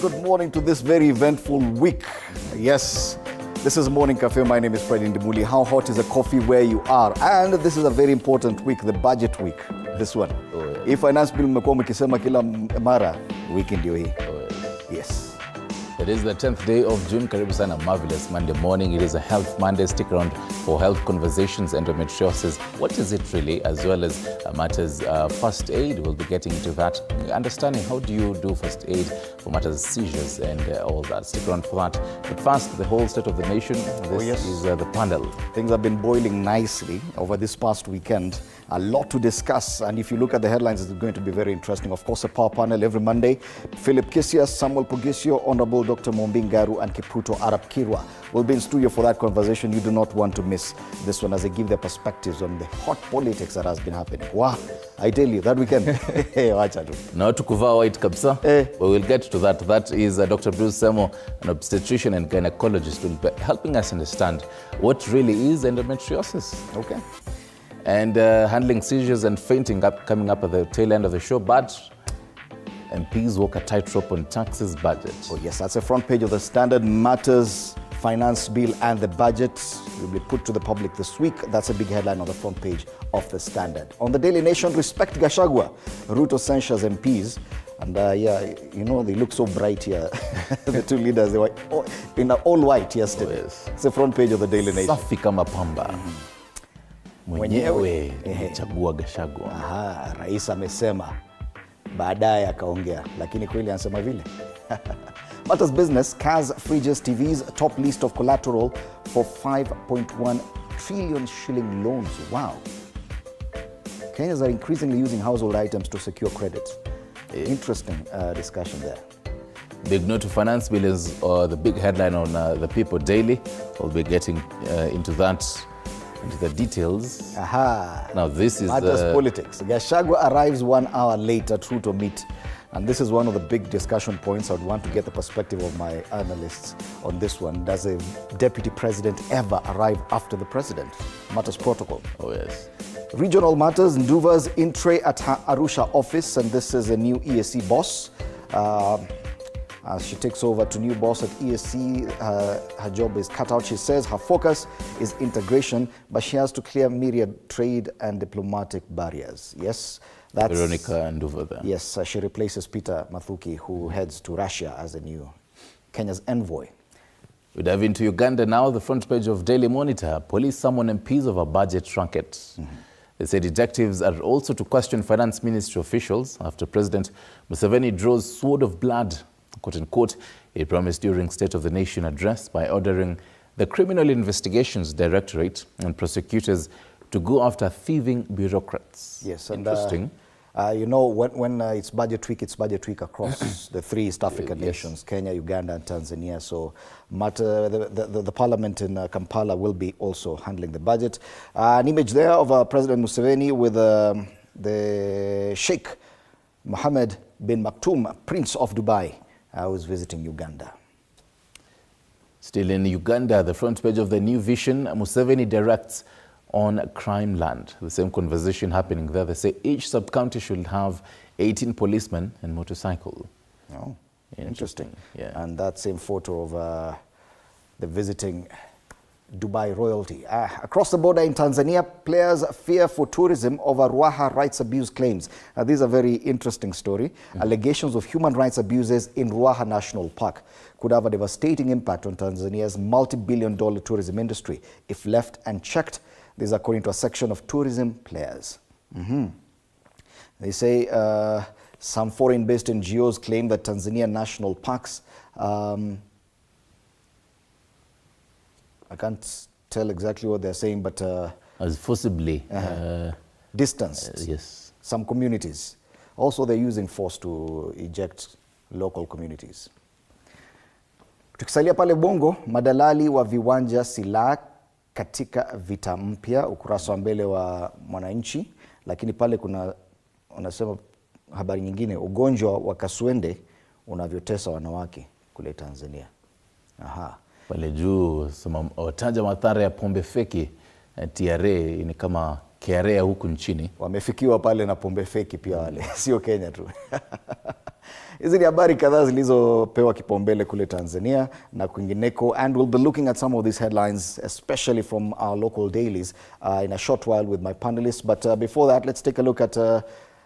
good morning to this very eventful week. Yes, this is Morning Cafe. My name is Fred Ndimuli. How hot is the coffee where you are? And this is a very important week, the budget week, this one. Oh, yes. If finance bill mmekuwa mkisema kila mara, wiki ndio hii. Oh, yes. Yes. It is the 10th day of June. Karibu sana, marvelous Monday morning. It is a Health Monday. Stick around for health conversations, endometriosis. What is it really, as well as matters first aid. We'll be getting into that. Understanding how do you do first aid for matters seizures and all that. Stick around for that. But first, the whole state of the nation. This is the panel. Things have been boiling nicely over this past weekend. A lot to discuss, and if you look at the headlines, it's going to be very interesting. Of course, a power panel every Monday. Philip Kisias, Samuel Pugisio, Honorable Dr. Mombingaru, and Kipruto Arap Kirwa will be in studio for that conversation. You do not want to miss this one as they give their perspectives on the hot politics that has been happening. Wow, I tell you, that weekend. Now to kuvaa white kabisa, we will get to that. That is Dr. Bruce Semo, an obstetrician and gynecologist, will be helping us understand what really is endometriosis. Okay. And handling seizures and fainting coming up at the tail end of the show. But MPs walk a tightrope on taxes budget. Oh yes, that's the front page of the Standard. Matters, finance bill and the budget will be put to the public this week. That's a big headline on the front page of the Standard. On the Daily Nation, respect Gachagua. Ruto censures MPs. And yeah, you know, they look so bright here. The two leaders, they were in all white yesterday. Oh, yes. It's the front page of the Daily Nation. Safi kama pamba. Mwenyewe Chagua Gachagua. Aha, rais amesema, baadaye akaongea, lakini kweli anasema vile. Matters business, cars, fridges, TVs, top list of collateral for 5.1 trillion shilling loans. Wow. Kenyans are increasingly using household items to secure credit. Interesting discussion there. Big note to finance bill is the big headline on the People Daily. We'll be getting into that. Into the details. Aha. Now this is Matters politics. Gachagua arrives 1 hour late at Ruto meet. And this is one of the big discussion points. I would want to get the perspective of my analysts on this one. Does a deputy president ever arrive after the president? Matters protocol. Oh yes. Regional matters, Nduva's in-tray at her Arusha office, and this is a new ESC boss. As she takes over to new boss at ESC, her job is cut out. She says her focus is integration, but she has to clear myriad trade and diplomatic barriers. Yes, that's Veronica Nduva there. Yes, she replaces Peter Mathuki, who heads to Russia as a new Kenya's envoy. We dive into Uganda now. The front page of Daily Monitor. Police summon MPs over budget racket. They say detectives are also to question finance ministry officials after President Museveni draws sword of blood, quote unquote, he promised during State of the Nation address by ordering the Criminal Investigations Directorate and prosecutors to go after thieving bureaucrats. Yes, and interesting. You know, when it's budget week across the three East African nations, Kenya, Uganda, and Tanzania. So the parliament in Kampala will be also handling the budget. An image there of President Museveni with the Sheikh Mohammed bin Maktoum, Prince of Dubai. I was visiting Uganda. Still in Uganda, the front page of the New Vision, Museveni directs on crime land. The same conversation happening there. They say each sub-county should have 18 policemen and motorcycle. Oh, interesting. Yeah. And that same photo of the visiting Dubai royalty. Across the border in Tanzania, players fear for tourism over Ruaha rights abuse claims. These are very interesting story. Allegations of human rights abuses in Ruaha National Park could have a devastating impact on Tanzania's multi-billion-dollar tourism industry if left unchecked. This is according to a section of tourism players. They say some foreign-based NGOs claim that Tanzania national parks I can't tell exactly what they're saying, but as forcibly distanced yes, some communities. Also, they're using force to eject local communities. Tukisalia pale Bongo, madalali wa viwanja silaha katika vita mpya, ukurasa wa mbele wa Mwananchi, lakini pale kuna unasema habari nyingine, ugonjwa wa kaswende unavyotesa wanawake kule Tanzania. Aha. Pale juu wataja madhara ya pombe feki TRA ni kama KRA huku nchini. Wamefikiwa pale na pombe feki pia wale, sio Kenya tu. Hizi ni habari kadhaa zilizopewa kipaumbele kule Tanzania na kwingineko, and we'll be looking at some of these headlines, especially from our local dailies, in a short while with my panelists. But before that, let's take a look at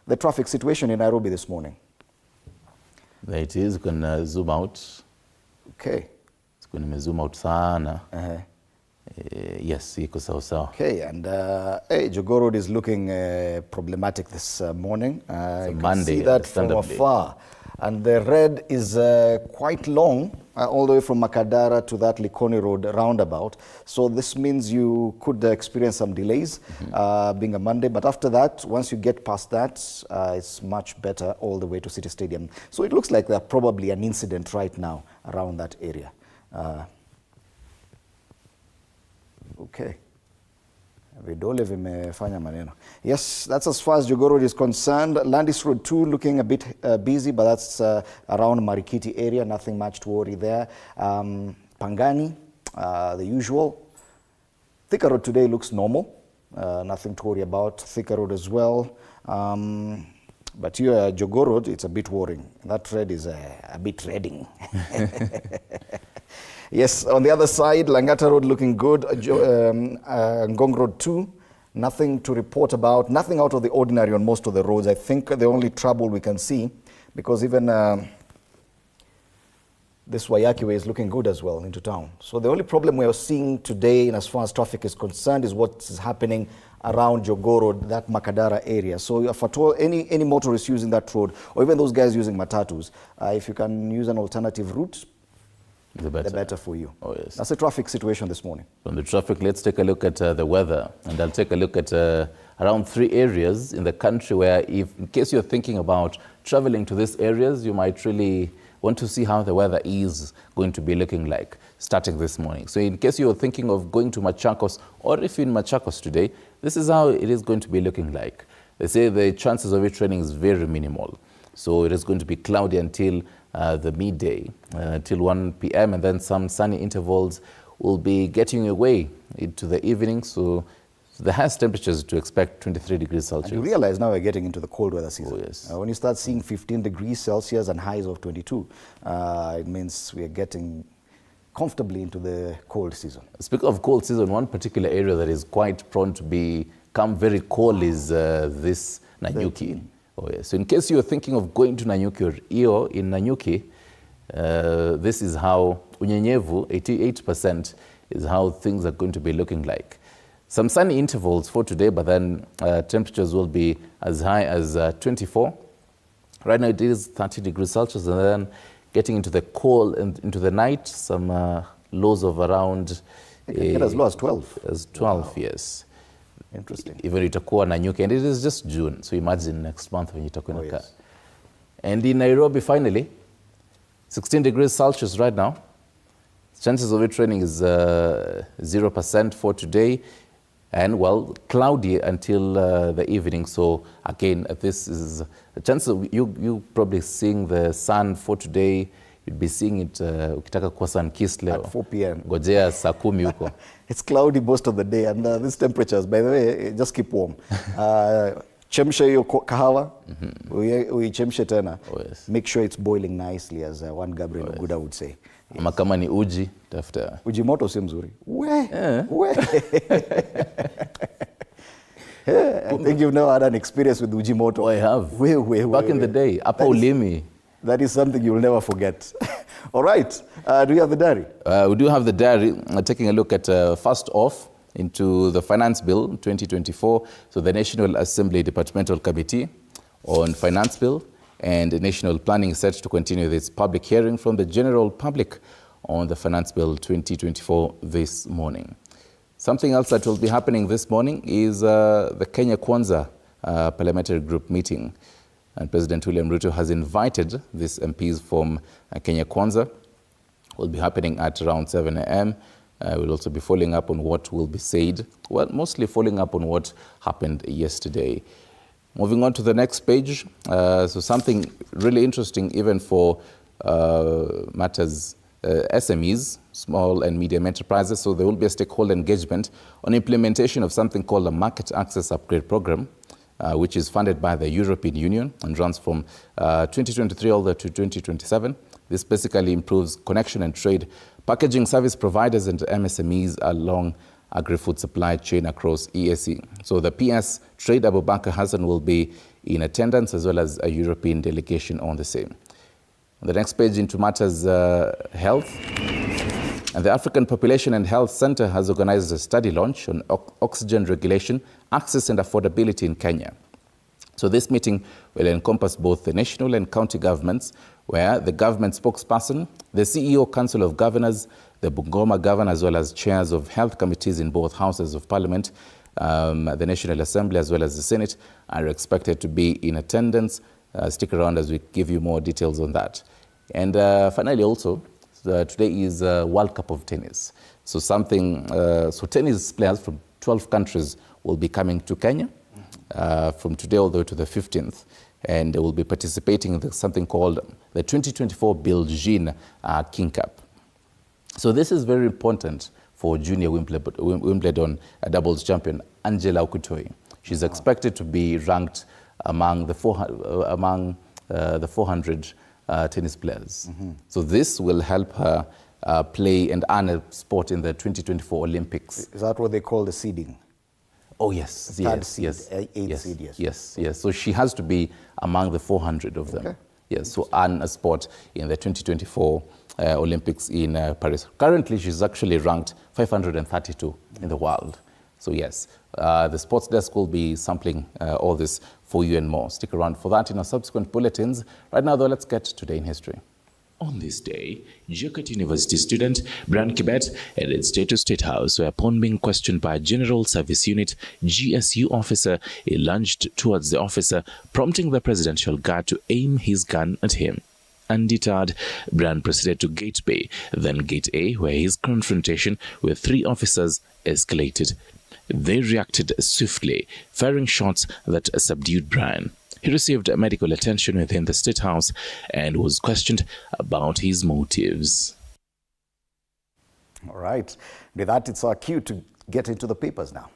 the traffic situation in Nairobi this morning. There it is. You can zoom out. Okay. You can zoom out sana. Yes, iko sawa sawa. Okay, and Jogoo Road is looking problematic this morning. You can Monday, see that from afar. And the red is quite long, all the way from Makadara to that Likoni Road roundabout. So this means you could experience some delays, being a Monday. But after that, once you get past that, it's much better all the way to City Stadium. So it looks like there's probably an incident right now around that area. Okay. Vidole vimefanya maneno. Yes, that's as far as Jogoo Road is concerned. Landis Road 2 looking a bit busy, but that's around Marikiti area. Nothing much to worry there. Pangani, the usual. Thika Road today looks normal. Nothing to worry about. Thika Road as well. But here, Jogoo Road, it's a bit worrying. That red is a bit redding. Yes, on the other side, Langata Road looking good. Ngong Road 2, nothing to report about. Nothing out of the ordinary on most of the roads. I think the only trouble we can see, because even this Wayaki Way is looking good as well into town. So the only problem we are seeing today, as far as traffic is concerned, is what is happening around Jogoo Road, that Makadara area. So if at all any motorists using that road, or even those guys using matatus, if you can use an alternative route, the better for you. Oh, yes. That's the traffic situation this morning. From the traffic, let's take a look at the weather. And I'll take a look at around 3 areas in the country where, in case you're thinking about traveling to these areas, you might really want to see how the weather is going to be looking like starting this morning. So in case you're thinking of going to Machakos, or if you're in Machakos today, this is how it is going to be looking like. They say the chances of it raining is very minimal. So it is going to be cloudy until the midday, till 1 p.m. and then some sunny intervals will be getting away into the evening. So the highest temperatures to expect 23 degrees Celsius. And you realize now we're getting into the cold weather season. Oh, yes. When you start seeing 15 degrees Celsius and highs of 22, it means we are getting comfortably into the cold season. Speaking of cold season, one particular area that is quite prone to become very cold is this Nanyuki. Oh, yes. So in case you're thinking of going to Nanyuki or Iyo in Nanyuki, this is how unyenyevu, 88%, is how things are going to be looking like. Some sunny intervals for today, but then temperatures will be as high as 24. Right now it is 30 degrees Celsius, and then getting into the cold and into the night, some lows of around... It can get as low as 12. As 12, wow. Yes. Interesting. Even itakuwa Nanyuki, and it is just June, so imagine next month when itakuwa inakaa. Yes. And in Nairobi, finally, 16 degrees Celsius right now. Chances of it raining is 0% for today, and well, cloudy until the evening. So again, this is a chance of you probably seeing the sun for today. You'd be seeing it ukitaka kwa sun kiss leo at 4 p.m. Gojea saa 10 huko. It's cloudy most of the day, and these temperatures, by the way, just keep warm. Chemsha hiyo kahawa, uichemshe tena. Oh, yes. Make sure it's boiling nicely, as one Gabriel Oguda would say. Yes. Ama kama ni uji, tafuta. Uji moto si mzuri. I think you've never had an experience with uji moto. Oh, I have. Back in the day, Apa Ulimi. That is something you'll never forget. All right. Do you have the diary? We do have the diary. Taking a look at, first off, into the Finance Bill 2024. So the National Assembly Departmental Committee on Finance Bill and the National Planning is set to continue this public hearing from the general public on the Finance Bill 2024 this morning. Something else that will be happening this morning is the Kenya Kwanza parliamentary group meeting. And President William Ruto has invited these MPs from Kenya Kwanza. It will be happening at around 7 a.m. We'll also be following up on what will be said. Well, mostly following up on what happened yesterday. Moving on to the next page. So something really interesting even for matters SMEs, small and medium enterprises. So there will be a stakeholder engagement on implementation of something called a market access upgrade program. which is funded by the European Union and runs from 2023 all the way to 2027. This basically improves connection and trade, packaging service providers and MSMEs along agri-food supply chain across EAC. So the PS Trade Abubakar Hassan will be in attendance, as well as a European delegation on the same. On the next page, into matters health. And the African Population and Health Center has organized a study launch on oxygen regulation, access and affordability in Kenya. So this meeting will encompass both the national and county governments, where the government spokesperson, the CEO Council of Governors, the Bungoma governor, as well as chairs of health committees in both houses of parliament, the National Assembly, as well as the Senate, are expected to be in attendance. Stick around as we give you more details on that. And finally, also, today is World Cup of Tennis. So tennis players from 12 countries will be coming to Kenya from today all the way to the 15th. And they will be participating in something called the 2024 Billie King Cup. So this is very important for junior Wimbledon doubles champion Angela Okutoi. She's expected to be ranked among the 400 tennis players. So this will help her play and earn a spot in the 2024 Olympics. Is that what they call the seeding? Oh, yes. Yes. So she has to be among the 400 of them. Okay. Yes, so earn a spot in the 2024 Olympics in Paris. Currently, she's actually ranked 532 in the world. So yes, the sports desk will be sampling all this for you and more. Stick around for that in our subsequent bulletins. Right now, though, let's get Today in History. On this day, GOtv University student Brian Kibet headed state to State House, where upon being questioned by a General Service Unit GSU officer, he lunged towards the officer, prompting the presidential guard to aim his gun at him. Undeterred, Brian proceeded to Gate B, then Gate A, where his confrontation with 3 officers escalated. They reacted swiftly, firing shots that subdued Brian. He received medical attention within the State House and was questioned about his motives. All right. With that, it's our cue to get into the papers now.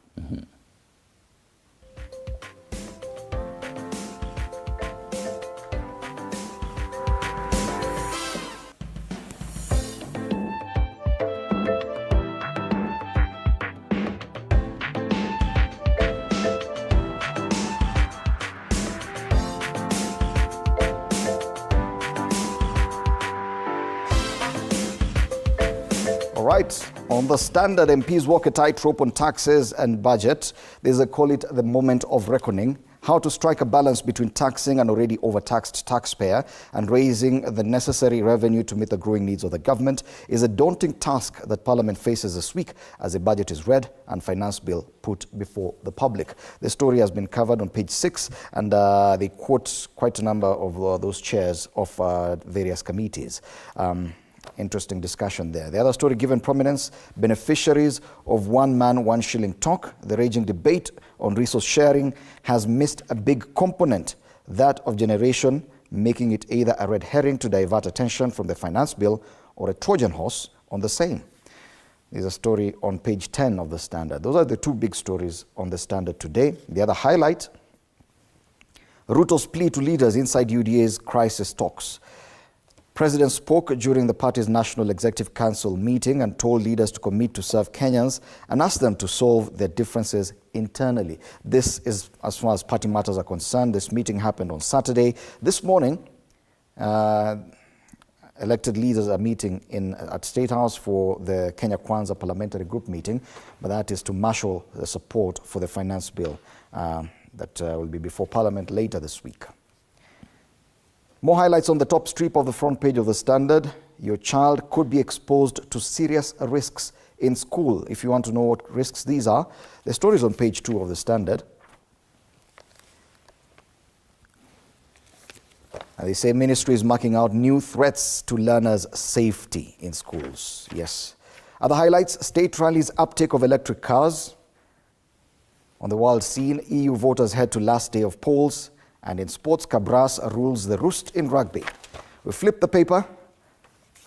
All right, on the Standard, MPs walk a tightrope on taxes and budget. There's a call it the moment of reckoning. How to strike a balance between taxing an already overtaxed taxpayer and raising the necessary revenue to meet the growing needs of the government is a daunting task that Parliament faces this week as the budget is read and finance bill put before the public. The story has been covered on page 6, and they quote quite a number of those chairs of various committees. Interesting discussion there. The other story given prominence, beneficiaries of one man, one shilling talk. The raging debate on resource sharing has missed a big component, that of generation, making it either a red herring to divert attention from the finance bill or a Trojan horse on the same. There's a story on page 10 of the Standard. Those are the 2 big stories on the Standard today. The other highlight, Ruto's plea to leaders inside UDA's crisis talks. President spoke during the party's National Executive Council meeting and told leaders to commit to serve Kenyans and ask them to solve their differences internally. This is as far as party matters are concerned. This meeting happened on Saturday. This morning, elected leaders are meeting at State House for the Kenya Kwanza Parliamentary Group meeting, but that is to marshal the support for the finance bill that will be before Parliament later this week. More highlights on the top strip of the front page of the Standard. Your child could be exposed to serious risks in school. If you want to know what risks these are, the story is on page 2 of the Standard. And they say ministry is marking out new threats to learners' safety in schools. Yes. Other highlights, state rallies uptake of electric cars. On the world scene, EU voters head to last day of polls. And in sports, Cabras rules the roost in rugby. We flip the paper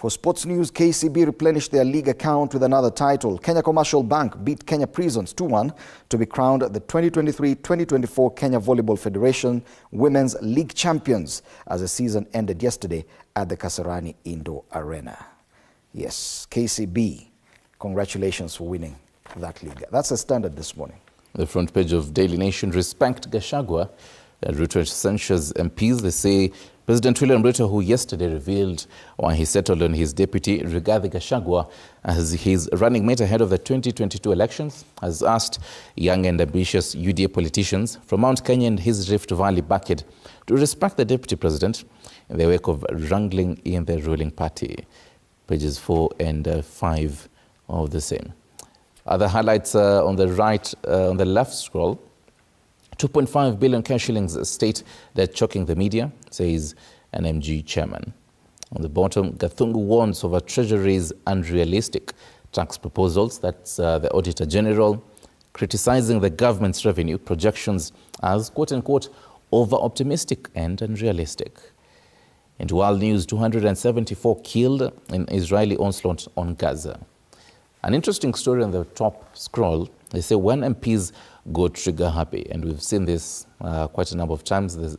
For sports news, KCB replenished their league account with another title. Kenya Commercial Bank beat Kenya Prisons 2-1 to be crowned the 2023-2024 Kenya Volleyball Federation Women's League champions as the season ended yesterday at the Kasarani Indoor Arena. Yes, KCB, congratulations for winning that league. That's the Standard this morning. The front page of Daily Nation: respect Gachagua. Ruto censures MPs. They say President William Ruto, who yesterday revealed why he settled on his deputy Rigathi Gachagua as his running mate ahead of the 2022 elections, has asked young and ambitious UDA politicians from Mount Kenya and his Rift Valley bucket to respect the deputy president in the wake of wrangling in the ruling party. Pages 4 and 5 of the same. Other highlights on the right, on the left scroll: 2.5 billion cash shillings state debt choking the media, says an MG chairman. On the bottom, Gathungu warns over Treasury's unrealistic tax proposals. That's the Auditor General criticizing the government's revenue projections as, quote-unquote, over-optimistic and unrealistic. In world news, 274 killed in Israeli onslaught on Gaza. An interesting story on the top scroll. They say when MPs go trigger happy, and we've seen this quite a number of times, there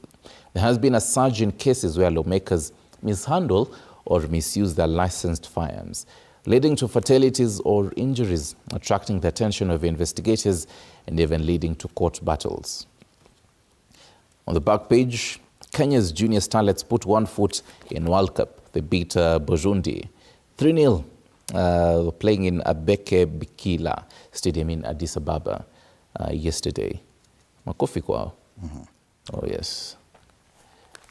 has been a surge in cases where lawmakers mishandle or misuse their licensed firearms, leading to fatalities or injuries, attracting the attention of investigators and even leading to court battles. On the back page, Kenya's junior starlets put one foot in World Cup. They beat Burundi 3-0, playing in Abeke Bikila Stadium in Addis Ababa yesterday. Makofi kwao. Oh yes.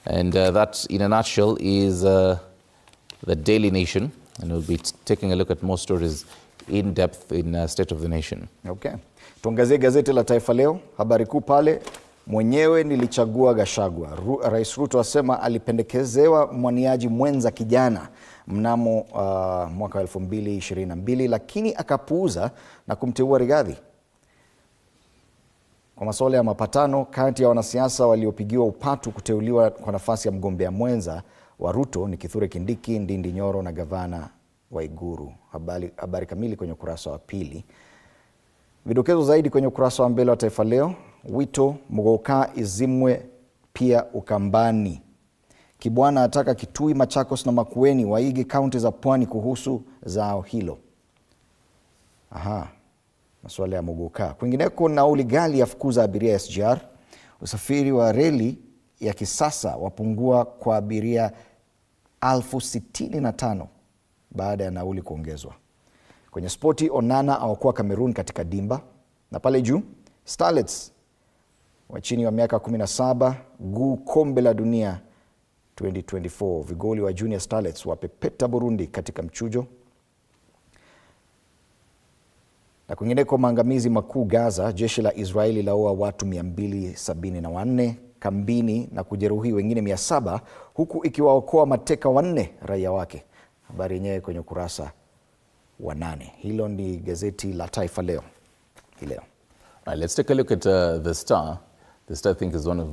And that, in a nutshell, is the Daily Nation. And we'll be taking a look at more stories in depth in State of the Nation. Okay. Tuangazie gazeti la Taifa Leo. Habari kuu pale: mwenyewe nilichagua Gachagua. Rais Ruto asema alipendekezewa mwaniaji mwenza kijana mnamo mwaka 2022, lakini akapuuza na kumteua Rigathi. Kwa masuala ya mapatano kati ya wanasiasa waliopigiwa upatu kuteuliwa kwa nafasi ya mgombea mwenza wa Ruto ni Kithure Kindiki, Ndindi Nyoro na gavana Waiguru. Habari kamili kwenye ukurasa wa pili. Vidokezo zaidi kwenye ukurasa wa mbele wa Taifa Leo: wito Muguka izimwe pia Ukambani. Kibwana ataka Kitui, Machakos na Makueni waige kaunti za pwani kuhusu zao hilo. Masuala ya Muguka. Kwingineko, nauli ghali yafukuza abiria SGR. Usafiri wa reli ya kisasa wapungua kwa abiria 65,000 baada ya nauli kuongezwa. Kwenye spoti, Onana awakuwa Cameroon katika dimba. Na pale juu, starlets wa chini wa miaka 17 kombe la dunia 2024. Vigoli wa junior starlets wapepeta Burundi katika mchujo. Na kwingineko, maangamizi makuu Gaza, jeshi la Israeli laua watu 274 kambini na kujeruhi wengine 700 huku ikiwaokoa mateka 4 raia wake. Habari yenyewe kwenye ukurasa wa 8. Hilo ni gazeti la Taifa Leo hii leo. Let's take a look at the Star. The Star, I think, is one of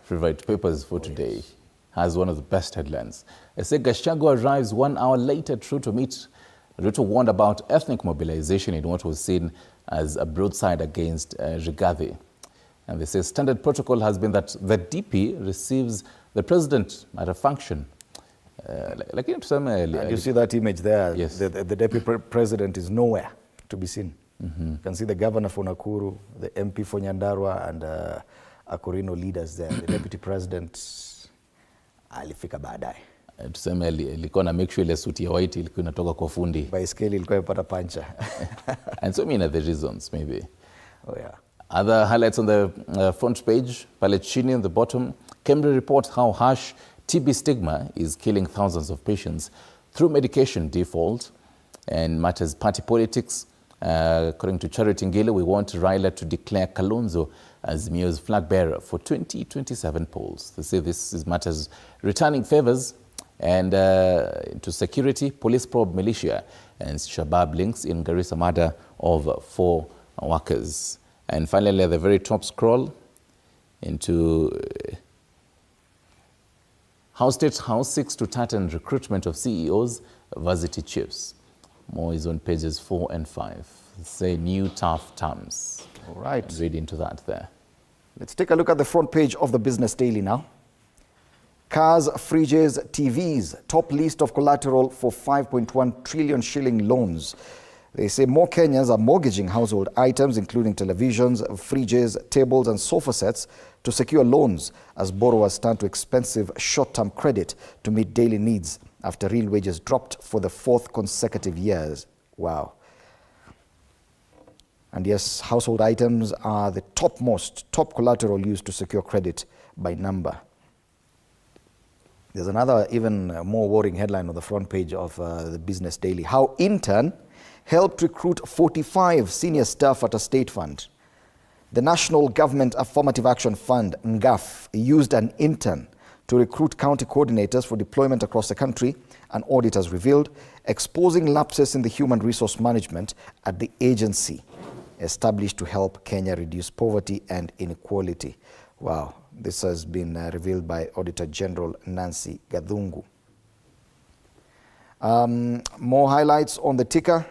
favorite papers for today. Has one of the best headlines. It says Gachagua arrives 1 hour late at Ruto meet. Ruto warned about ethnic mobilization in what was seen as a broadside against Rigathi. And they say standard protocol has been that the DP receives the president at a function. You see that image there? Yes. The deputy president is nowhere to be seen. You can see the governor for Nakuru, the MP for Nyandarua, and Akorino leaders there. The deputy president alifika baadaye. Tuseme ilikuwa na make sure ile suit ya white ilikuwa inatoka kwa fundi. Baiskeli ilikuwa imepata pancha. And so many other reasons maybe. Oh yeah. Other highlights on the front page, pale chini on the bottom, Kemri reports how harsh TB stigma is killing thousands of patients through medication default and matters party politics. According to Charity Ngile, we want Raila to declare Kalonzo as Mio's flag bearer for 2027 polls. They say this is matters returning favors and to security, police probe militia and Shabab links in Garissa murder of 4 workers. And finally, at the very top scroll, into State House seeks to tighten recruitment of CEOs, varsity chiefs. More is on pages 4 and 5. Say new tough terms. All right. Read into that there. Let's take a look at the front page of the Business Daily now. Cars, fridges, TVs, top list of collateral for 5.1 trillion shilling loans. They say more Kenyans are mortgaging household items, including televisions, fridges, tables, and sofa sets, to secure loans as borrowers turn to expensive short-term credit to meet daily needs after real wages dropped for the 4th consecutive years. Wow. And yes, household items are the top collateral used to secure credit by number. There's another even more worrying headline on the front page of the Business Daily. How intern helped recruit 45 senior staff at a state fund. The National Government Affirmative Action Fund, NGAF, used an intern to recruit county coordinators for deployment across the country, an audit has revealed, exposing lapses in the human resource management at the agency established to help Kenya reduce poverty and inequality. Wow, this has been revealed by Auditor General Nancy Gathungu. More highlights on the ticker.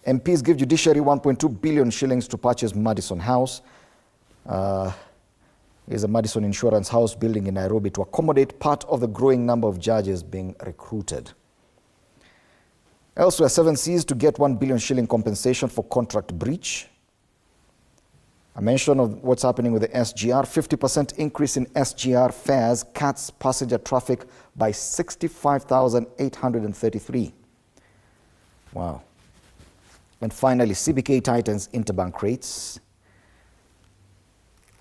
MPs give judiciary 1.2 billion shillings to purchase Madison House. Is a Madison Insurance House building in Nairobi to accommodate part of the growing number of judges being recruited. Elsewhere, 7Cs to get 1 billion shilling compensation for contract breach. A mention of what's happening with the SGR. 50% increase in SGR fares cuts passenger traffic by 65,833. Wow. And finally, CBK tightens interbank rates.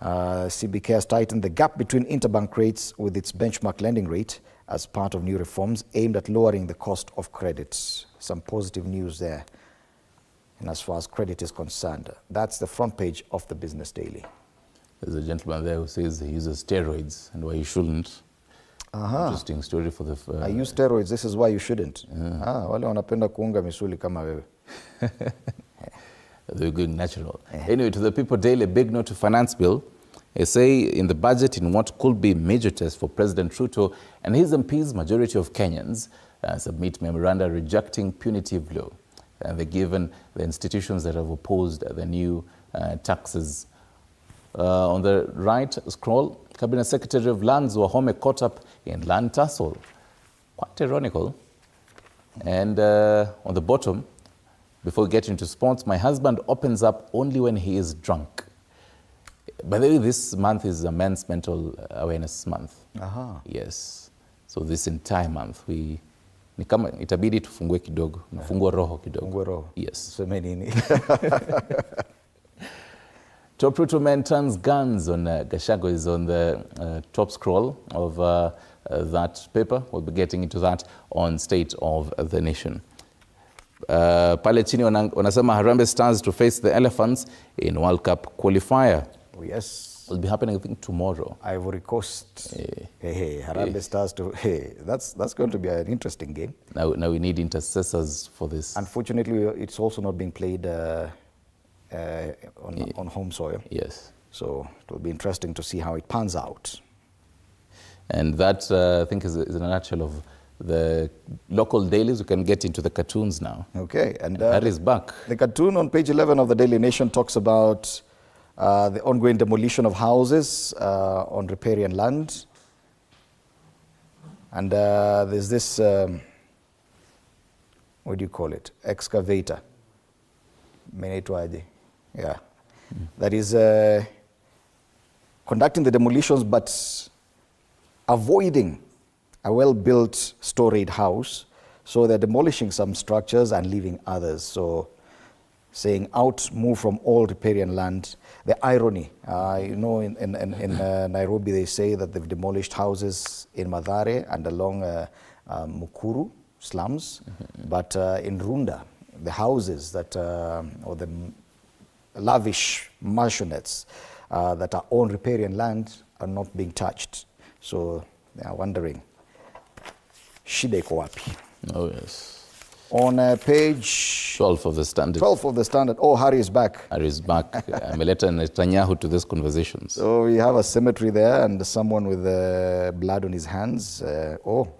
CBK has tightened the gap between interbank rates with its benchmark lending rate as part of new reforms aimed at lowering the cost of credit. Some positive news there. And as far as credit is concerned, that's the front page of the Business Daily. There's a gentleman there who says he uses steroids and why he shouldn't. Interesting story for the... I use steroids, this is why you shouldn't. Wale wanapenda kuunga misuli kama wewe. They're going natural. Anyway, to the People Daily, big note to finance bill. They say in the budget, in what could be a major test for President Ruto and his MPs, majority of Kenyans submit memoranda rejecting punitive law. And they're given the institutions that have opposed the new taxes. On the right scroll, Cabinet Secretary of Lands Wahome caught up in land tussle. Quite ironical. And on the bottom, before we get into sports, my husband opens up only when he is drunk. By the way, this month is a Men's Mental Awareness Month. Yes. So this entire month, ni kama itabidi tufungue kidogo, nafungua roho kidogo. Fungue roho. Yes. Seme nini? Top Ruto man turns guns on Gachagua is on the top scroll of that paper. We'll be getting into that on State of the Nation. Pale chini wanasema Harambee Stars to face the Elephants in World Cup qualifier. Oh, yes. It will be happening, I think, tomorrow. Ivory Coast. Harambee Stars to... that's going to be an interesting game. Now we need intercessors for this. Unfortunately, it's also not being played on home soil. Yes. So it will be interesting to see how it pans out. And that, I think, is in a nutshell of the local dailies. We can get into the cartoons now. Okay. And Harry's back. The cartoon on page 11 of the Daily Nation talks about the ongoing demolition of houses on riparian land. And there's this, what do you call it? Excavator. Yeah. That is conducting the demolitions but avoiding a well-built storage house. So they're demolishing some structures and leaving others. So saying out, move from all riparian land. The irony, in Nairobi they say that they've demolished houses in Mathare and along Mukuru slums. But in Runda, the houses that, or the lavish mansionettes that are on riparian land are not being touched. So they are wondering, shida iko wapi? Oh, yes. On page 12 of the Standard. 12 of the Standard. Oh, Harry is back. Harry is back. Ameleta Netanyahu to these conversations. So we have a cemetery there and someone with blood on his hands.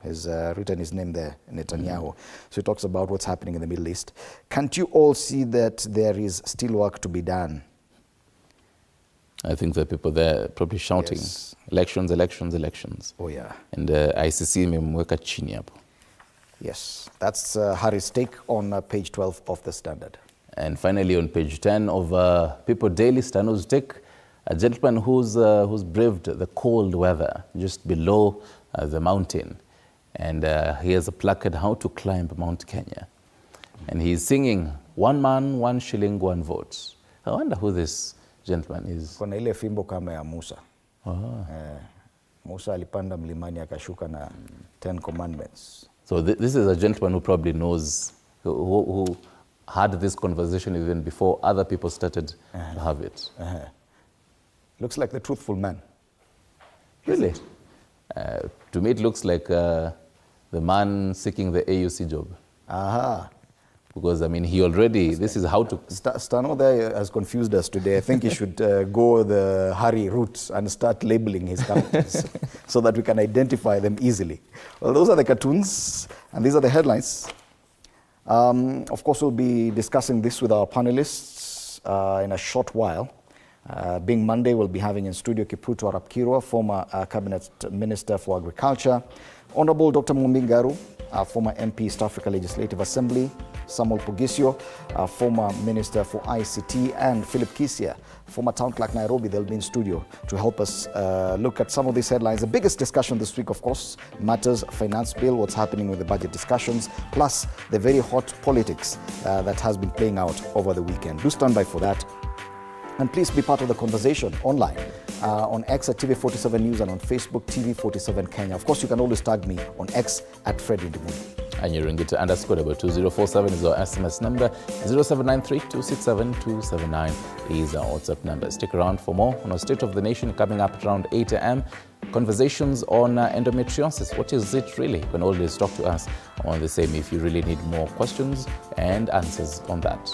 He's written his name there, Netanyahu. So he talks about what's happening in the Middle East. Can't you all see that there is still work to be done? I think the people there are probably shouting, Yes. elections, elections, elections. Oh, yeah. And ICC imemweka chini hapo. Yes, that's Harry's take on page 12 of the Standard. And finally, on page 10 of People Daily, Stano's take, a gentleman who's braved the cold weather just below the mountain. And he has a placard, How to Climb Mount Kenya. And he's singing, 1 man, 1 shilling, 1 vote. I wonder who this gentleman is. Kuna ile fimbo kama ya Musa. Musa alipanda mlimani akashuka na 10 commandments. So this is a gentleman who probably knows, who had this conversation even before other people started to have it. Looks like the truthful man. Really? To me, it looks like the man seeking the AUC job. Aha. Because, I mean, he already, this is how to... Stano there has confused us today. I think he should go the Harry route and start labeling his characters so that we can identify them easily. Well, those are the cartoons, and these are the headlines. Of course, we'll be discussing this with our panelists in a short while. Being Monday, we'll be having in studio Kipruto Arap-Kirwa, former Cabinet Minister for Agriculture, Honorable Dr. Mumbingaru, former MP, East Africa Legislative Assembly, Samuel Pugisio, former Minister for ICT, and Philip Kisia, former Town Clerk Nairobi. They'll be in studio to help us look at some of these headlines. The biggest discussion this week, of course, matters finance bill, what's happening with the budget discussions, plus the very hot politics that has been playing out over the weekend. Do stand by for that. And please be part of the conversation online on X at TV47 News and on Facebook, TV47 Kenya. Of course, you can always tag me on X at Fred Ndimuni. And you ring it to _2047 is our SMS number. 0793-267-279 is our WhatsApp number. Stick around for more on our State of the Nation coming up at around 8 a.m. Conversations on endometriosis. What is it really? You can always talk to us on the same if you really need more questions and answers on that.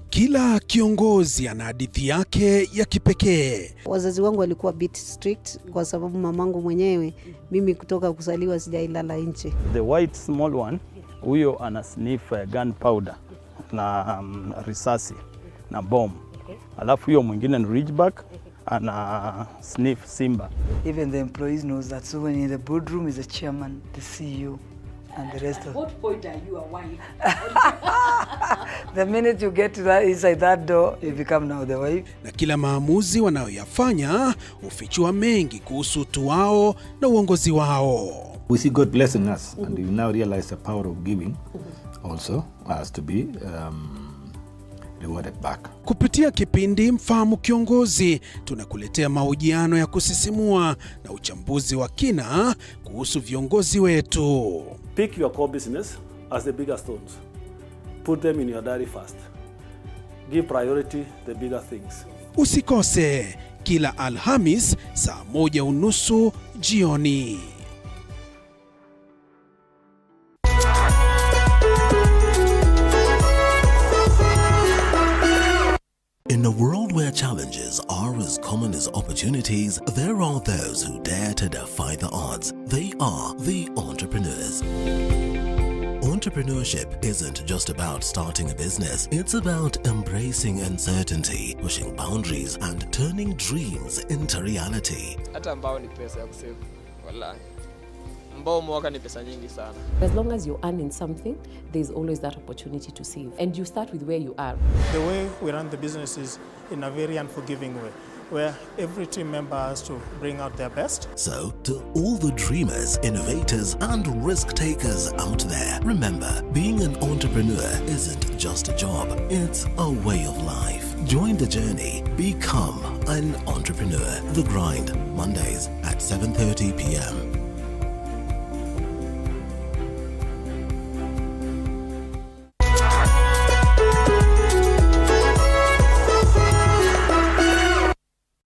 Kila kiongozi ana hadithi yake ya kipekee. Wazazi wangu walikuwa bit strict kwa sababu mamangu mwenyewe, mimi kutoka kuzaliwa sijailala nje. The white small one, huyo ana sniff gunpowder na risasi na bomb. Alafu huyo mwingine ni ridgeback, ana sniff simba. Even the employees knows that. So when in the boardroom is the chairman, the CEO, and the rest of. At what point are you a wife? The minute you get to that inside that door, you become now the wife. Na kila maamuzi wanayoyafanya hufichua mengi kuhusu utu wao na uongozi wao. We see God blessing us, and we now realize the power of giving also has to be rewarded back. Kupitia kipindi Mfahamu Kiongozi, tunakuletea mahojiano ya kusisimua na uchambuzi wa kina kuhusu viongozi wetu. Pick your core business as the bigger stones. Put them in your diary first. Give priority the bigger things. Usikose kila Alhamis saa 1:30 jioni. In a world where challenges are as common as opportunities, there are those who dare to defy the odds. They are the entrepreneurs. Entrepreneurship isn't just about starting a business. It's about embracing uncertainty, pushing boundaries, and turning dreams into reality. Hata ambao ni pesa ya kusave. Wallahi. Ambao mwaka ni pesa nyingi sana. As long as you're earning something, there's always that opportunity to save. And you start with where you are. The way we run the business is in a very unforgiving way, where every team member has to bring out their best. So, to all the dreamers, innovators, and risk takers out there, remember, being an entrepreneur isn't just a job, it's a way of life. Join the journey, become an entrepreneur. The Grind, Mondays at 7:30 p.m.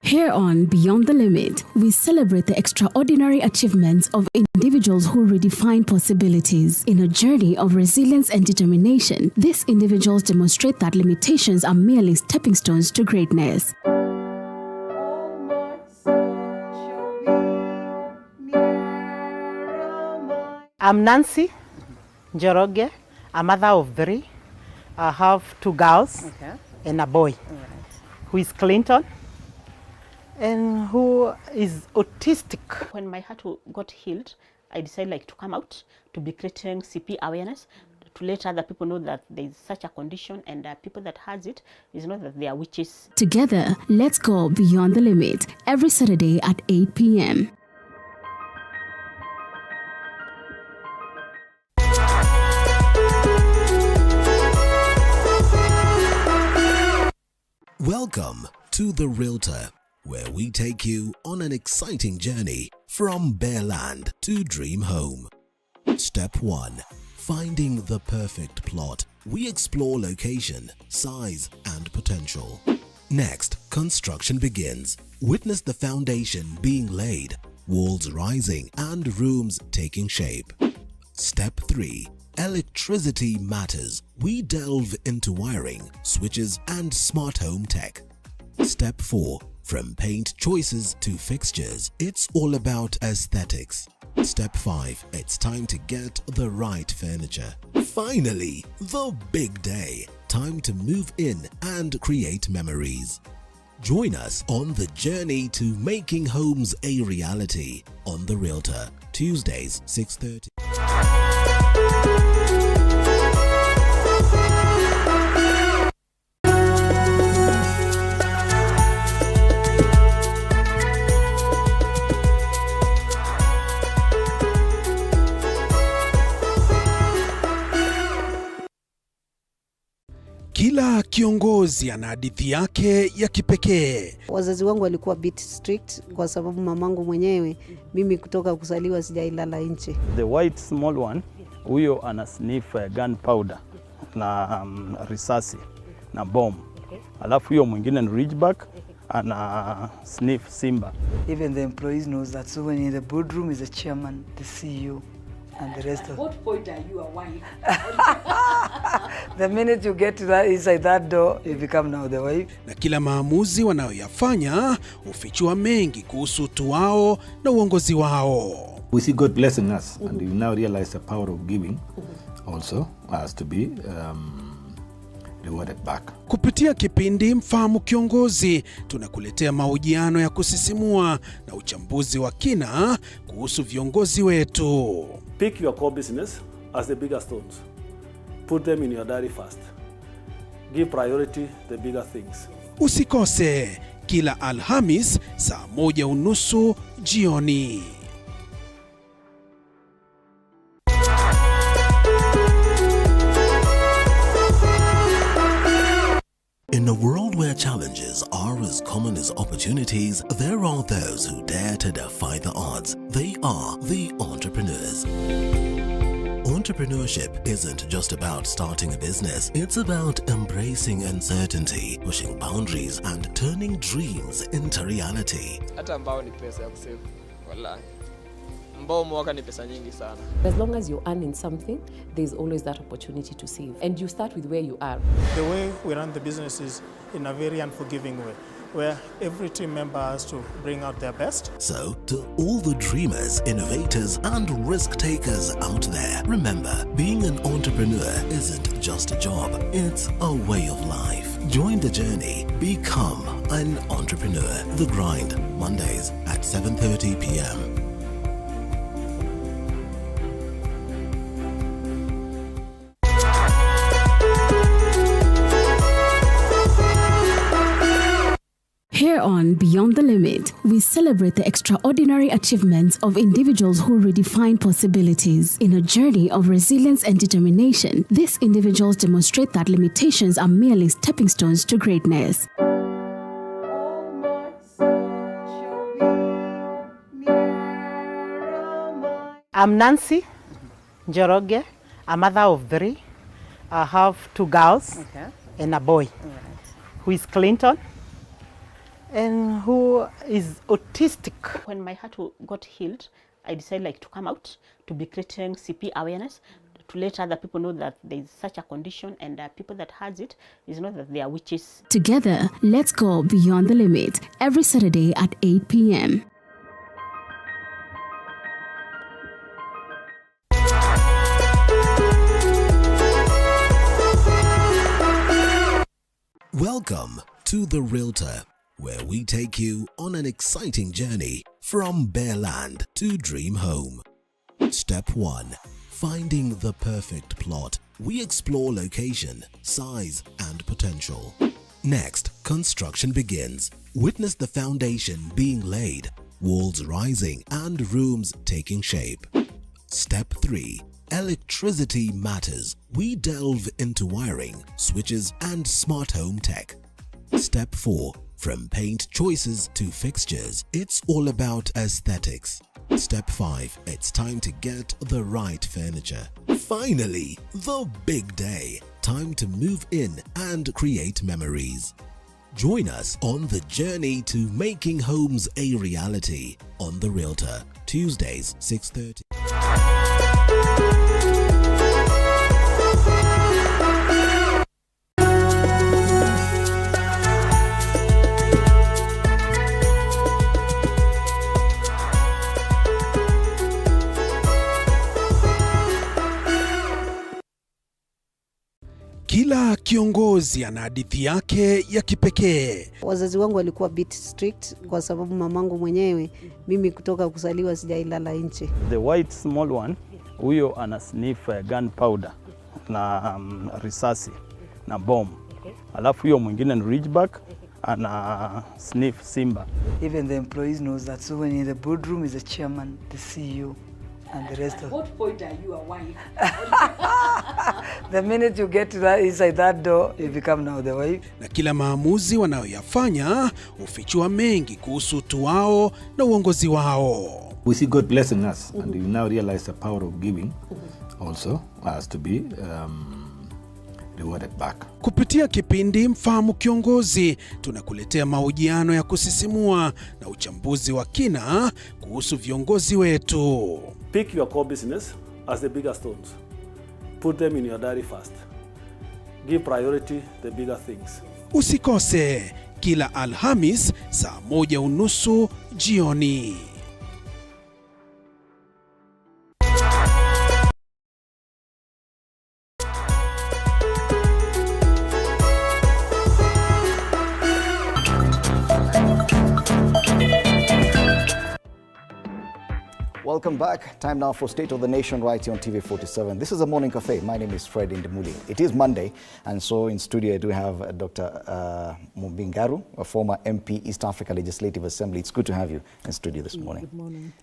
Here on Beyond the Limit, we celebrate the extraordinary achievements of individuals who redefine possibilities. In a journey of resilience and determination, these individuals demonstrate that limitations are merely stepping stones to greatness. I'm Nancy Njoroge, a mother of 3. I have 2 girls and a boy who is Clinton and who is autistic. When my heart got healed, I decided to come out to be creating CP awareness, to let other people know that there is such a condition, and people that has it is not that they are witches. Together, let's go beyond the limit every Saturday at 8 p.m. Welcome to The Realtor, where we take you on an exciting journey from bare land to dream home. Step 1. Finding the perfect plot. We explore location, size, and potential. Next, construction begins. Witness the foundation being laid, walls rising, and rooms taking shape. Step 3. Electricity matters. We delve into wiring, switches, and smart home tech. Step 4. From paint choices to fixtures, it's all about aesthetics. Step 5. It's time to get the right furniture. Finally, the big day. Time to move in and create memories. Join us on the journey to making homes a reality on The Realtor, Tuesdays, 6:30. Kila kiongozi ana hadithi yake ya kipekee. Wazazi wangu walikuwa bit strict kwa sababu mamangu mwenyewe, mimi kutoka kuzaliwa sijailala nje. The white small one, huyo ana sniff gunpowder na risasi na bomb. Alafu huyo mwingine ni ridgeback, ana sniff simba. Even the employees knows that. So when in the boardroom is the chairman, the CEO, and the rest of. At what point are you a wife? The minute you get to that inside that door, you become now the wife. Na kila maamuzi wanayoyafanya hufichua mengi kuhusu utu wao na uongozi wao. We see God blessing us, and we now realize the power of giving also has to be rewarded back. Kupitia kipindi Mfahamu Kiongozi, tunakuletea mahojiano ya kusisimua na uchambuzi wa kina kuhusu viongozi wetu. Pick your core business as the bigger stones. Put them in your diary first. Give priority the bigger things. Usikose kila Alhamis saa 1:30 jioni. In a world where challenges are as common as opportunities, there are those who dare to defy the odds. They are the entrepreneurs. Entrepreneurship isn't just about starting a business, it's about embracing uncertainty, pushing boundaries, and turning dreams into reality. Hata ambao ni pesa ya kusave. Wallahi. Mbao mwaka ni pesa nyingi sana. As long as you're earning something, there's always that opportunity to save. And you start with where you are. The way we run the business is in a very unforgiving way, where every team member has to bring out their best. So, to all the dreamers, innovators, and risk takers out there, remember, being an entrepreneur isn't just a job, it's a way of life. Join the journey. Become an entrepreneur. The Grind, Mondays at 7:30 p.m. Here on Beyond the Limit, we celebrate the extraordinary achievements of individuals who redefine possibilities. In a journey of resilience and determination, these individuals demonstrate that limitations are merely stepping stones to greatness. I'm Nancy Njoroge, a mother of 3. I have 2 girls and a boy who is Clinton and who is autistic. When my heart got healed, I decided like to come out to be creating CP awareness, to let other people know that there is such a condition, and people that has it is not that they are witches. Together, let's go beyond the limit every Saturday at 8 p.m. Welcome to The Realtor, where we take you on an exciting journey from bare land to dream home. Step 1. Finding the perfect plot. We explore location, size, and potential. Next, construction begins. Witness the foundation being laid, walls rising, and rooms taking shape. Step 3. Electricity matters. We delve into wiring, switches, and smart home tech. Step 4. From paint choices to fixtures, it's all about aesthetics. Step 5. It's time to get the right furniture. Finally, the big day. Time to move in and create memories. Join us on the journey to making homes a reality on The Realtor, Tuesdays 6:30. Kila kiongozi ana hadithi yake ya kipekee. Wazazi wangu walikuwa bit strict kwa sababu mamangu mwenyewe, mimi kutoka kuzaliwa sijailala nje. The white small one, huyo ana sniff gunpowder na risasi na bomb. Alafu huyo mwingine ni ridgeback, ana sniff simba. Even the employees knows that. So when in the boardroom is the chairman, the CEO, and the rest of. What point are you a wife? The minute you get to that inside that door, you become now the wife. Na kila maamuzi wanayoyafanya hufichua mengi kuhusu utu wao na uongozi wao. We see God blessing us, and we now realize the power of giving also has to be rewarded back. Kupitia kipindi Mfahamu Kiongozi, tunakuletea mahojiano ya kusisimua na uchambuzi wa kina kuhusu viongozi wetu. Pick your core business as the bigger stones. Put them in your diary first. Give priority the bigger things. Usikose kila Alhamis saa 1:30 jioni. Welcome back. Time now for State of the Nation right here on TV 47. This is a morning cafe. My name is Fred Indemuli. It is Monday, and so in studio I do have Dr. Mbingaru, a former MP, East Africa Legislative Assembly. It's good to have you in studio this morning. Good morning.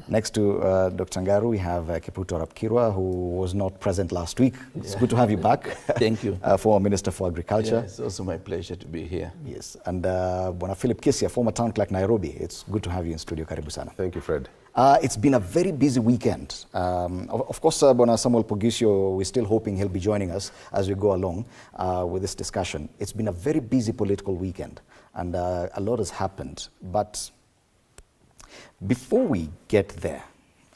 Next to Dr. Ngaru, we have Kiputo Rapkirwa, who was not present last week. It's good to have you back. Thank you. Former Minister for Agriculture. Yeah, it's also my pleasure to be here. Yes, and Bwana Philip Kisia, former Town Clerk Nairobi. It's good to have you in studio. Karibu sana. Thank you, Fred. It's been a very busy weekend. Of course, Bwana Samuel Pogisio, we're still hoping he'll be joining us as we go along with this discussion. It's been a very busy political weekend, and a lot has happened. But before we get there,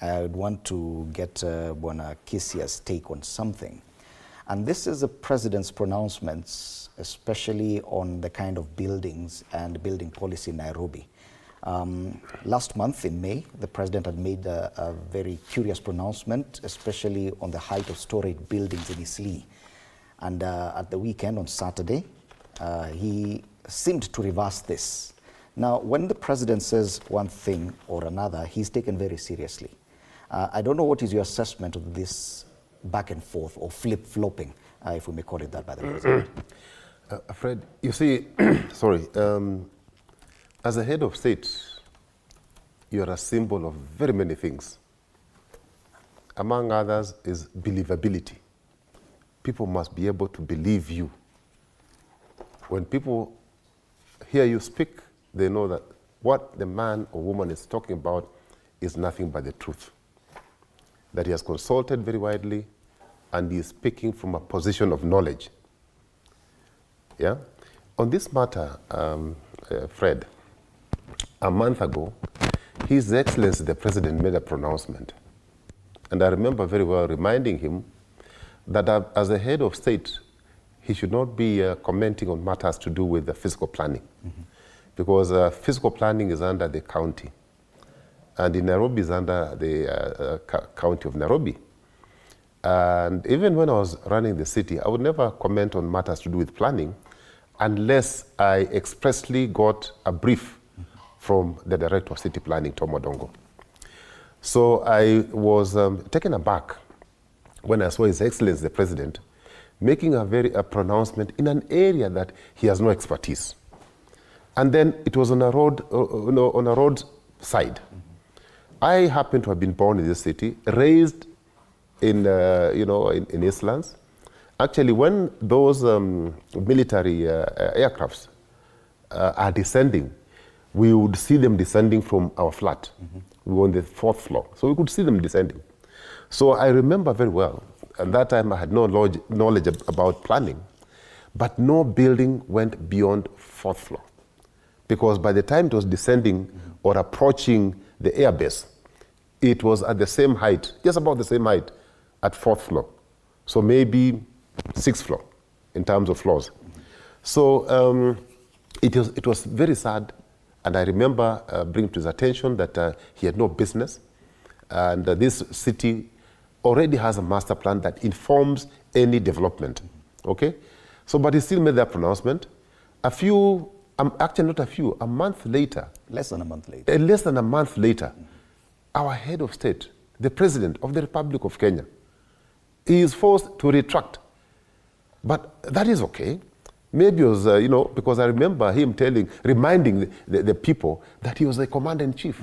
I would want to get Bwana Kisia's take on something. And this is the president's pronouncements, especially on the kind of buildings and building policy in Nairobi. Last month in May, the president had made a very curious pronouncement, especially on the height of storage buildings in Isli. And at the weekend, on Saturday, he seemed to reverse this. Now, when the president says one thing or another, he's taken very seriously. I don't know what is your assessment of this back and forth or flip-flopping, if we may call it that, by the president. Fred, you see, sorry, as a head of state, you are a symbol of very many things. Among others is believability. People must be able to believe you. When people hear you speak, they know that what the man or woman is talking about is nothing but the truth. that he has consulted very widely, and he is speaking from a position of knowledge. Yeah? On this matter, Fred, a month ago, His Excellency the President made a pronouncement. And I remember very well reminding him that as a head of state, he should not be commenting on matters to do with the physical planning. Because physical planning is under the county. And in Nairobi is under the county of Nairobi. And even when I was running the city, I would never comment on matters to do with planning unless I expressly got a brief from the Director of City Planning, Tom Odongo. So I was taken aback when I saw His Excellency the President making a pronouncement in an area that he has no expertise. And then it was on a road, on a road side. I happen to have been born in this city, raised in, in Eastlands. Actually, when those military aircrafts are descending, we would see them descending from our flat. We were on the 4th floor, so we could see them descending. So I remember very well, at that time I had no knowledge about planning, but no building went beyond 4th floor. Because by the time it was descending or approaching the airbase, it was at the same height, just about the same height, at 4th floor. So maybe 6th floor in terms of floors. So it was very sad. And I remember bringing to his attention that he had no business. And this city already has a master plan that informs any development. Okay? So, but he still made that pronouncement. Actually not a few, a month later. Less than a month later. Less than a month later, our head of state, the President of the Republic of Kenya, he is forced to retract. But that is okay. Maybe it was, because I remember him reminding the people that he was the commander-in-chief.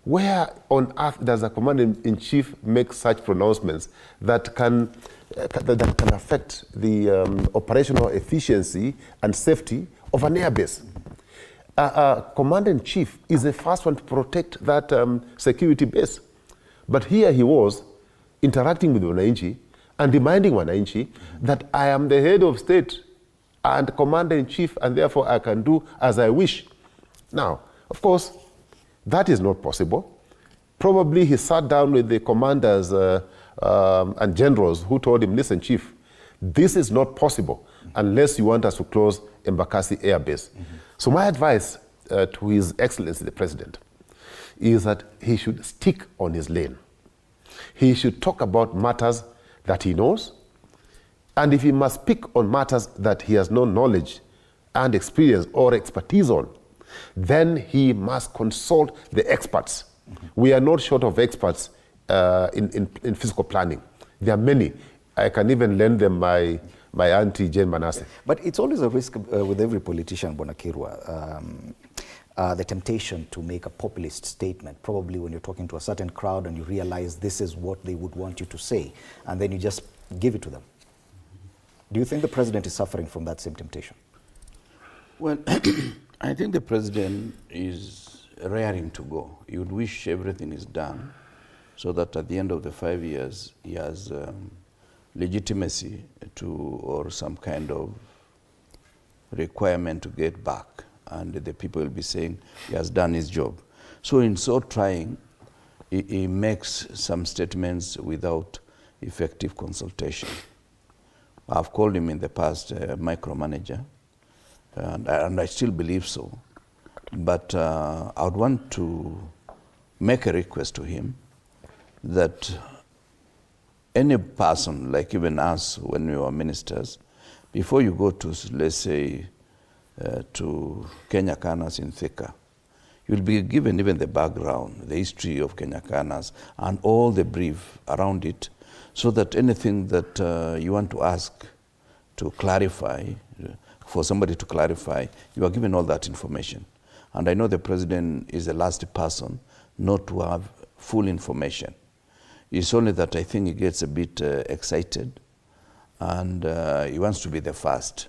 Where on earth does a commander-in-chief make such pronouncements that can affect the operational efficiency and safety of an airbase? A commander-in-chief is the first one to protect that security base. But here he was interacting with Wananchi and reminding Wananchi that I am the head of state and commander-in-chief, and therefore I can do as I wish. Now, of course, that is not possible. Probably he sat down with the commanders and generals who told him, listen, chief, this is not possible unless you want us to close Embakasi Air Base. So my advice to His Excellency the President is that he should stick on his lane. He should talk about matters that he knows, and if he must speak on matters that he has no knowledge and experience or expertise on, then he must consult the experts. We are not short of experts in physical planning. There are many. I can even lend them my auntie Jane Manasseh. But it's always a risk with every politician, Bonakirwa, the temptation to make a populist statement, probably when you're talking to a certain crowd and you realize this is what they would want you to say, and then you just give it to them. Do you think the president is suffering from that same temptation? Well, I think the president is raring to go. He would wish everything is done so that at the end of the 5 years, he has legitimacy or some kind of requirement to get back. And the people will be saying he has done his job. So in so trying, he makes some statements without effective consultation. I've called him in the past micromanager, and I still believe so. But I would want to make a request to him that any person, like even us when we were ministers, before you go to, let's say, to Kenya Kanas in Thika, you'll be given even the background, the history of Kenya Kanas, and all the brief around it, so that anything that you want to ask to clarify, for somebody to clarify, you are given all that information. And I know the president is the last person not to have full information. It's only that I think he gets a bit excited, and he wants to be the first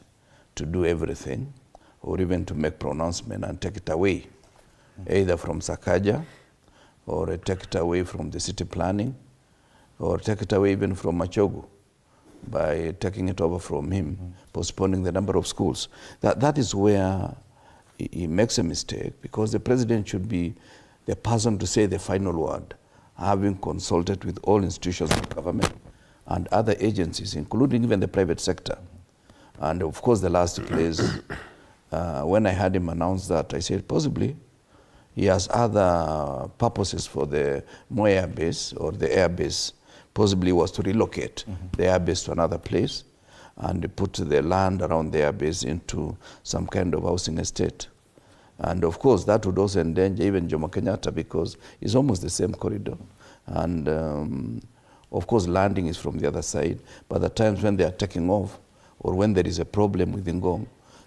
to do everything, or even to make pronouncement and take it away, either from Sakaja or take it away from the city planning. or take it away even from Machogu by taking it over from him, postponing the number of schools. That is where he makes a mistake, because the president should be the person to say the final word, having consulted with all institutions of government and other agencies, including even the private sector. And of course, the last place, when I heard him announce that, I said, possibly he has other purposes for the Moi Air Base or the air base. Possibly was to relocate the air base to another place and put the land around the air base into some kind of housing estate. And of course, that would also endanger even Jomo Kenyatta, because it's almost the same corridor. And of course, landing is from the other side. But at times when they are taking off, or when there is a problem with Ngong,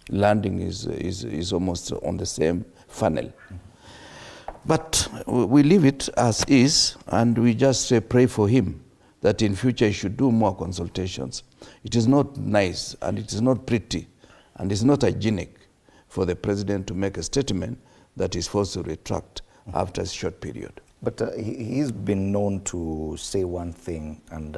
landing is almost on the same funnel. But we leave it as is, and we just pray for him that in future he should do more consultations. It is not nice, and it is not pretty, and it's not hygienic for the president to make a statement that is forced to retract after a short period. But he's been known to say one thing and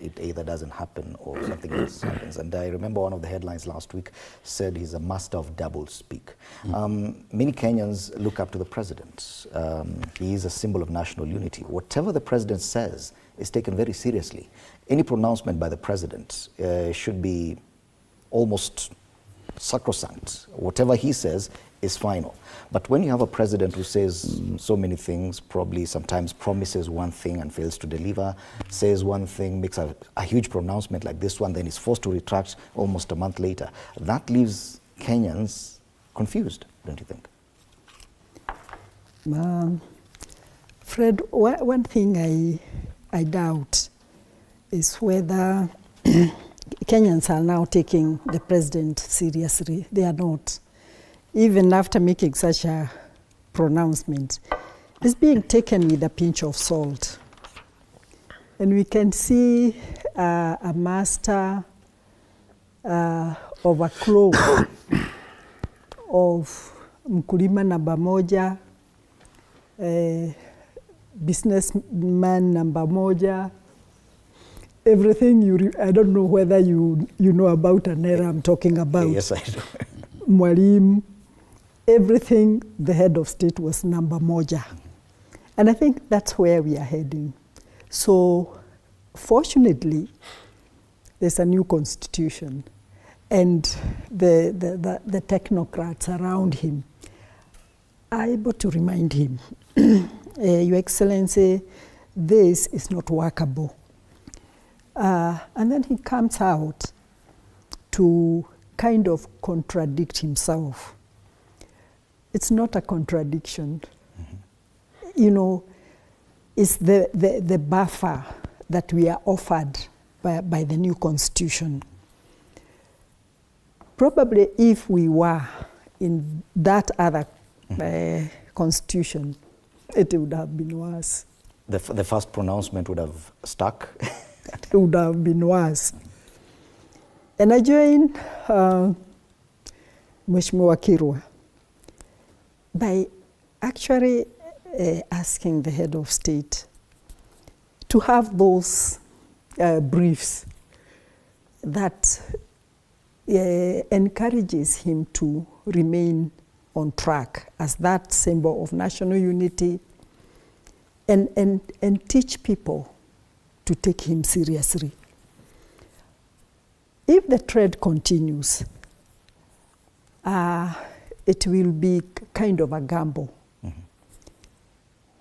it either doesn't happen or something else happens. And I remember one of the headlines last week said he's a master of double speak. Many Kenyans look up to the president. He is a symbol of national unity. Whatever the president says is taken very seriously. Any pronouncement by the president should be almost sacrosanct. Whatever he says is final. But when you have a president who says so many things, probably sometimes promises one thing and fails to deliver, says one thing, makes a huge pronouncement like this one, then is forced to retract almost a month later, that leaves Kenyans confused, don't you think? Fred, one thing I doubt is whether Kenyans are now taking the president seriously. They are not. Even after making such a pronouncement, it's being taken with a pinch of salt. And we can see a master of a club of mkulima namba moja, businessman namba moja, everything I don't know whether you know about an era I'm talking about. Yes, I do. Mwalimu, everything the head of state was namba moja. And I think that's where we are heading. So fortunately, there's a new constitution, and the technocrats around him are able to remind him, Your Excellency, this is not workable. And then he comes out to kind of contradict himself. It's not a contradiction. You know, it's the buffer that we are offered by the new constitution. Probably if we were in that other constitution, it would have been worse. The first pronouncement would have stuck? It would have been worse. And I join Mheshimiwa Kirwa by actually asking the head of state to have those briefs that encourages him to remain on track as that symbol of national unity, and teach people to take him seriously. If the trend continues, it will be kind of a gamble.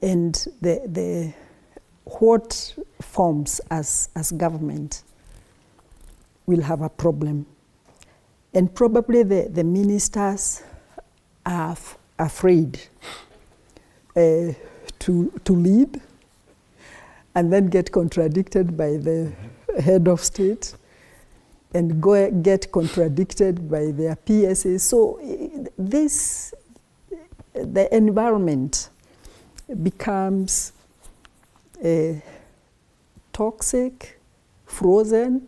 And the what forms as government will have a problem. And probably the ministers are afraid to lead and then get contradicted by the head of state and get contradicted by their PSAs. So the environment becomes toxic, frozen,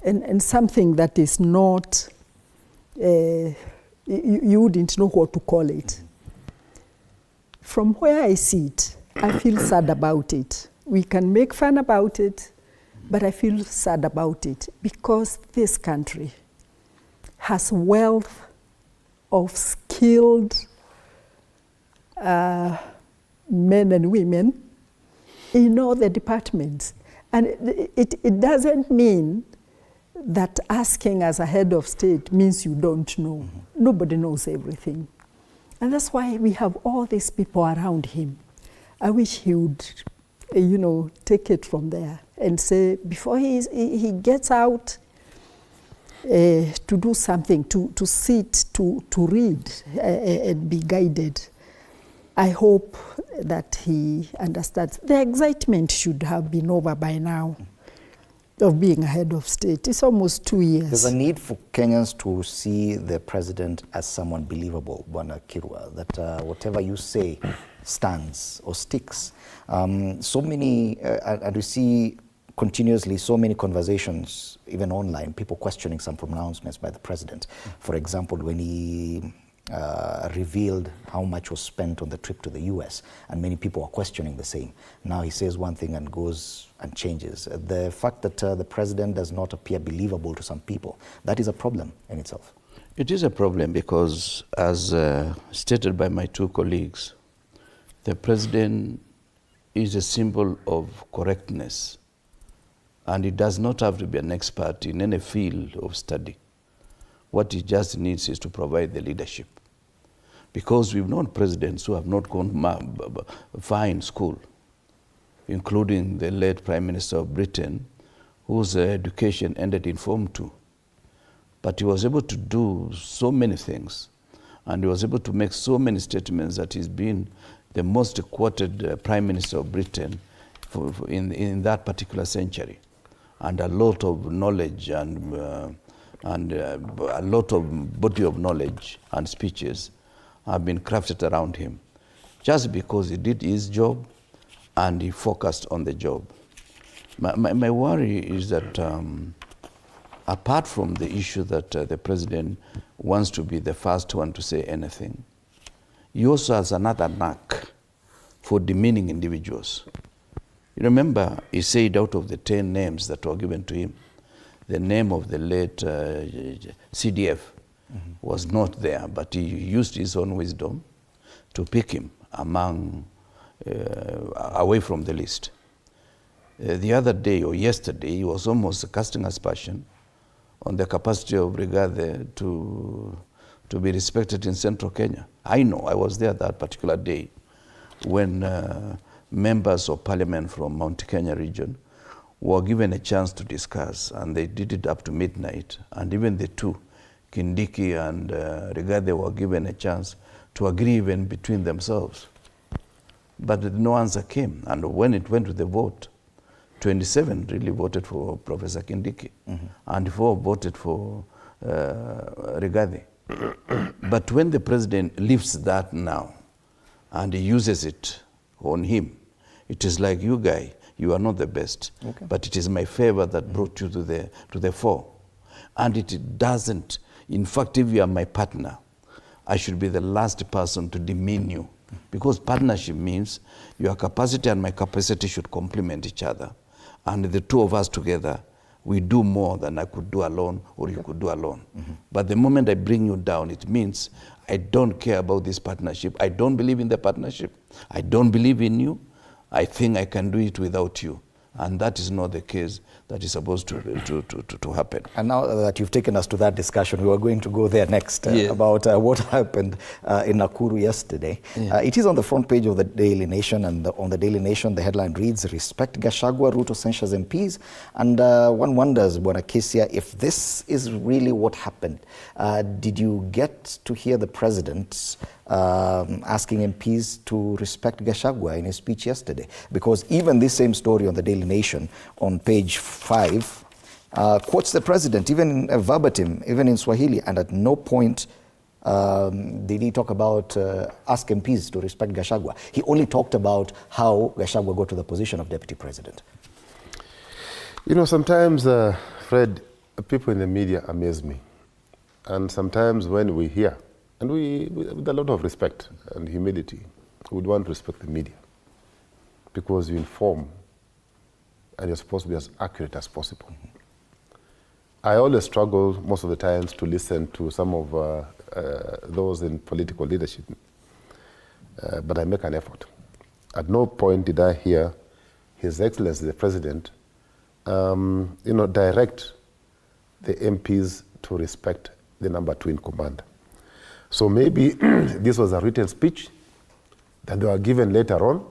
and something that is not, you wouldn't know what to call it. From where I sit, I feel sad about it. We can make fun about it, but I feel sad about it because this country has wealth of skilled men and women in all the departments. And it doesn't mean that asking as a head of state means you don't know. Nobody knows everything. And that's why we have all these people around him. I wish he would, take it from there and say, before he gets out to do something, to sit, to read and be guided, I hope that he understands. The excitement should have been over by now of being a head of state. It's almost 2 years. There's a need for Kenyans to see the president as someone believable, Bwana Kirwa, that whatever you say stands or sticks. So many, and we see continuously so many conversations, even online, people questioning some pronouncements by the president. For example, when he revealed how much was spent on the trip to the US, and many people are questioning the same. Now he says one thing and goes and changes. The fact that the president does not appear believable to some people, that is a problem in itself. It is a problem because, as stated by my two colleagues, the president is a symbol of correctness, and he does not have to be an expert in any field of study. What he just needs is to provide the leadership. Because we've known presidents who have not gone far in school, including the late Prime Minister of Britain, whose education ended in Form 2. But he was able to do so many things, and he was able to make so many statements that he's been the most quoted Prime Minister of Britain in that particular century. And a lot of knowledge and a lot of body of knowledge and speeches have been crafted around him, just because he did his job and he focused on the job. My worry is that apart from the issue that the president wants to be the first one to say anything, he also has another knack for demeaning individuals. You remember, he said out of the 10 names that were given to him, the name of the late CDF was not there, but he used his own wisdom to pick him away from the list. The other day or yesterday, he was almost casting aspersion on the capacity of Rigathi to be respected in central Kenya. I know, I was there that particular day when members of parliament from Mount Kenya region were given a chance to discuss, and they did it up to midnight. And even the two, Kindiki and Rigathi, were given a chance to agree even between themselves. But no answer came. And when it went to the vote, 27 really voted for Professor Kindiki, and 4 voted for Rigathi. But when the president lifts that now, and he uses it on him, it is like, you guy, you are not the best, but it is my favor that brought you to the fore. And it doesn't. In fact, if you are my partner, I should be the last person to demean you, because partnership means your capacity and my capacity should complement each other. And the two of us together, we do more than I could do alone or you could do alone. But the moment I bring you down, it means I don't care about this partnership. I don't believe in the partnership. I don't believe in you. I think I can do it without you. And that is not the case that is supposed to happen. And now that you've taken us to that discussion, we were going to go there next about what happened in Nakuru yesterday. It is on the front page of the Daily Nation, and on the Daily Nation, the headline reads, "Respect Gachagua, Ruto censures MPs." And one wonders, Bwana Kisia, if this is really what happened. Did you get to hear the president asking MPs to respect Gachagua in his speech yesterday? Because even this same story on the Daily Nation on page 5 quotes the president, even verbatim, even in Swahili, and at no point did he talk about ask MPs to respect Gachagua. He only talked about how Gachagua got to the position of deputy president. You know, sometimes, Fred, people in the media amaze me. And sometimes when we hear, and we, with a lot of respect and humility, we would want to respect the media, because you inform and you're supposed to be as accurate as possible. I always struggle most of the times to listen to some of those in political leadership, but I make an effort. At no point did I hear His Excellency the President direct the MPs to respect the number 2 in command. So maybe this was a written speech that they were given later on,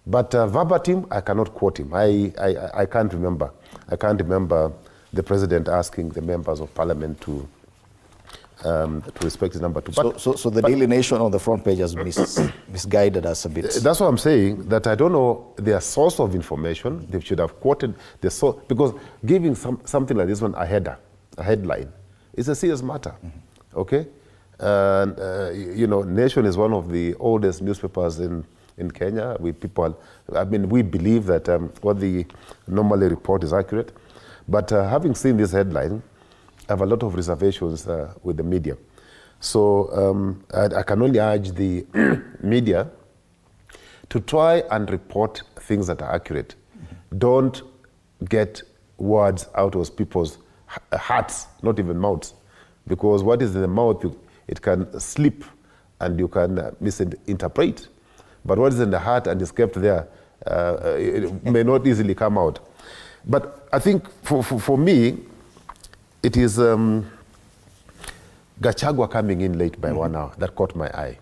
but verbatim, I cannot quote him. I can't remember. I can't remember the President asking the members of Parliament to respect the number 2. So the Daily Nation on the front page has misguided us a bit. That's what I'm saying, that I don't know their source of information. They should have quoted the source, because giving something like this one a headline, is a serious matter, okay? And, Nation is one of the oldest newspapers in Kenya. We believe that what they normally report is accurate. But having seen this headline, I have a lot of reservations with the media. So I can only urge the media to try and report things that are accurate. Don't get words out of people's hearts, not even mouths. Because what is in the mouth, it can slip and you can misinterpret. But what is in the heart and is kept there, it may not easily come out. But I think for me, it is Gachagua coming in late by 1 hour that caught my eye.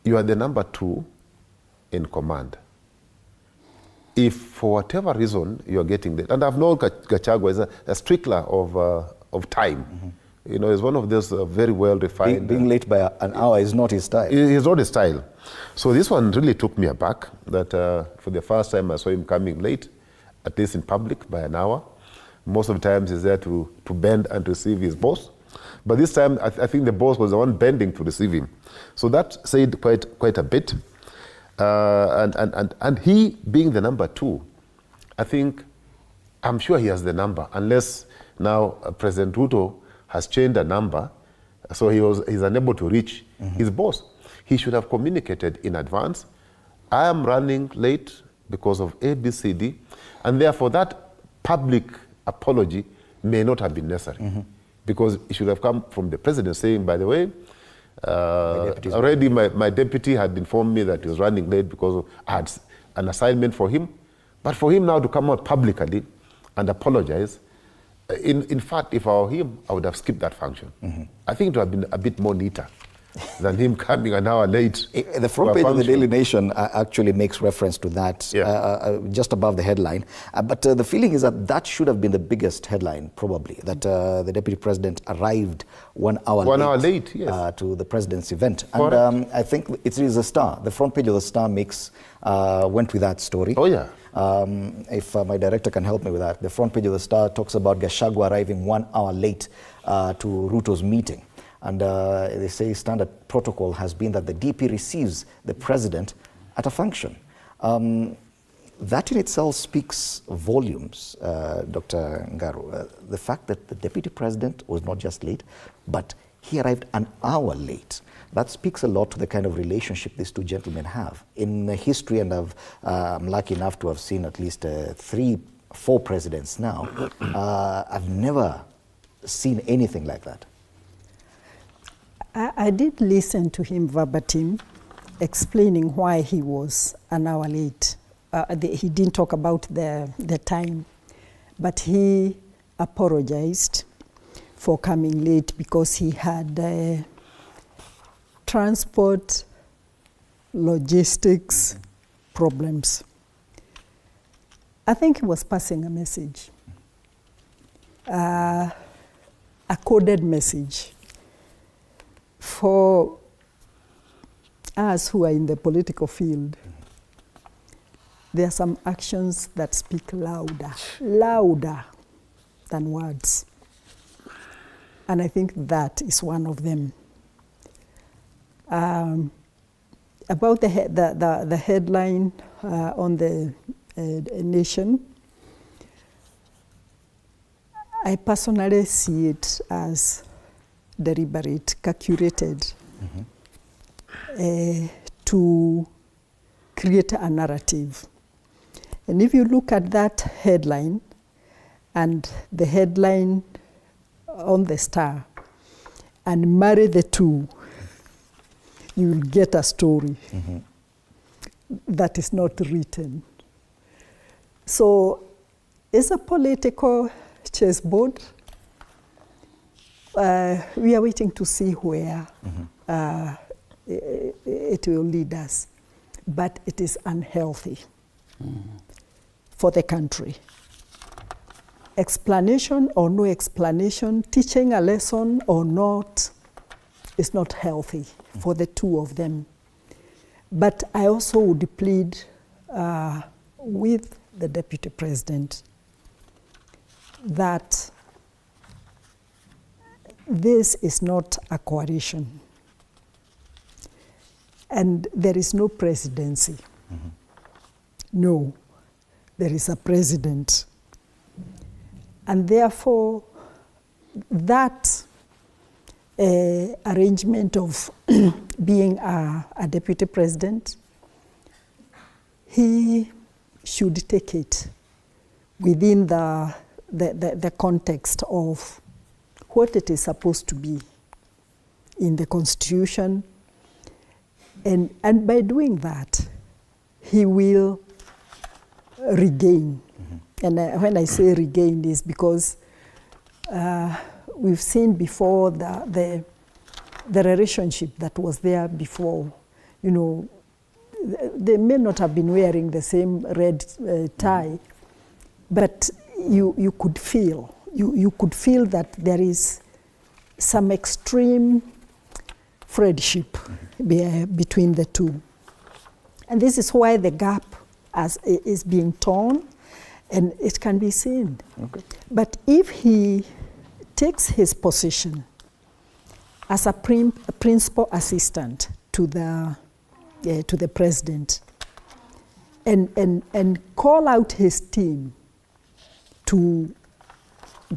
You are the number 2 in command. If for whatever reason you are getting late, and I've known Gachagua is a stickler of time. He's one of those very well refined. Being late by an hour is not his style. It's not his style. So this one really took me aback, that for the first time I saw him coming late, at least in public, by an hour. Most of the times he's there to bend and receive his boss. But this time, I think the boss was the one bending to receive him. So that said quite a bit. And he, being the number 2, I'm sure he has the number, unless now President Ruto has changed the number, so he's unable to reach his boss. He should have communicated in advance. I am running late because of ABCD, and therefore that public apology may not have been necessary, because it should have come from the president saying, by the way, already my deputy had informed me that he was running late because I had an assignment for him. But for him now to come out publicly and apologize, in fact, if I were him, I would have skipped that function. I think it would have been a bit more neater than him coming an hour late. The front page of the Daily Nation actually makes reference to that, just above the headline. But the feeling is that should have been the biggest headline, probably, that the Deputy President arrived 1 hour late. 1 hour late, yes. To the President's event. And I think it is a Star. The front page of the Star went with that story. Oh, yeah. If my director can help me with that. The front page of the Star talks about Gachagua arriving 1 hour late to Ruto's meeting. And they say standard protocol has been that the DP receives the president at a function. That in itself speaks volumes, Dr. Ngaru. The fact that the deputy president was not just late, but he arrived an hour late. That speaks a lot to the kind of relationship these two gentlemen have. In history, and I'm lucky enough to have seen at least 3-4 presidents now, I've never seen anything like that. I did listen to him verbatim, explaining why he was an hour late. He didn't talk about the time, but he apologized for coming late because he had transport, logistics problems. I think he was passing a message, a coded message. For us who are in the political field, there are some actions that speak louder than words. And I think that is one of them. About the headline on the Nation, I personally see it as deliberate, calculated, to create a narrative. And if you look at that headline and the headline on the Star and marry the two, you will get a story that is not written. So it's a political chessboard. We are waiting to see where it will lead us. But it is unhealthy for the country. Explanation or no explanation, teaching a lesson or not, is not healthy for the two of them. But I also would plead with the Deputy President that this is not a coalition. And there is no presidency. No, there is a president. And therefore, that arrangement of being a deputy president, he should take it within the context of what it is supposed to be in the Constitution. And by doing that, he will regain. And when I say regain, is because we've seen before the relationship that was there before. You know, they may not have been wearing the same red tie, but you could feel that there is some extreme friendship between the two. And this is why the gap is being torn, and it can be seen. Okay. But if he takes his position as a principal assistant to the president and call out his team to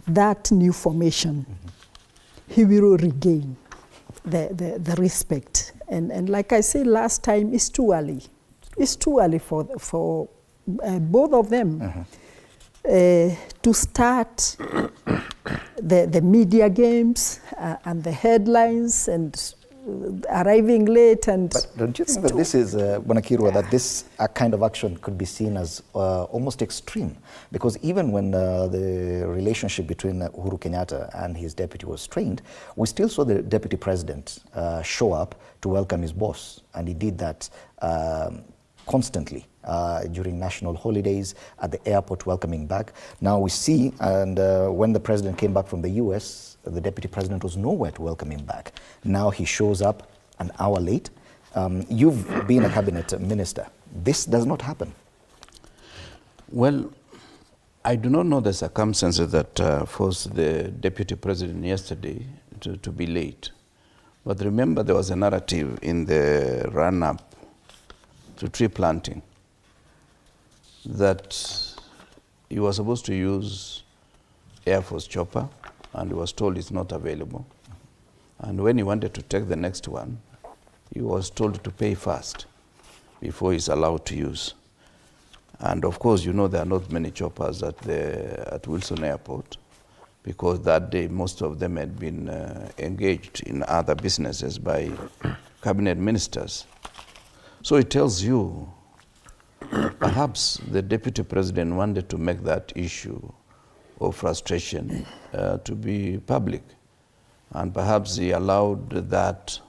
that new formation, he will regain the respect. And like I said last time, it's too early. It's too early for both of them to start the media games and the headlines and arriving late. But don't you think that this is, Bonakirwa, that this kind of action could be seen as almost extreme? Because even when the relationship between Uhuru Kenyatta and his deputy was strained, we still saw the deputy president show up to welcome his boss. And he did that constantly during national holidays, at the airport welcoming back. Now we see, and when the president came back from the US, the deputy president was nowhere to welcome him back. Now he shows up an hour late. You've been a cabinet minister. This does not happen. Well, I do not know the circumstances that forced the deputy president yesterday to be late. But remember, there was a narrative in the run-up to tree planting that he was supposed to use Air Force chopper, and he was told it's not available. And when he wanted to take the next one, he was told to pay first before he's allowed to use. And of course, you know, there are not many choppers at Wilson Airport, because that day most of them had been engaged in other businesses by cabinet ministers. So it tells you perhaps the deputy president wanted to make that issue of frustration to be public. And perhaps he allowed that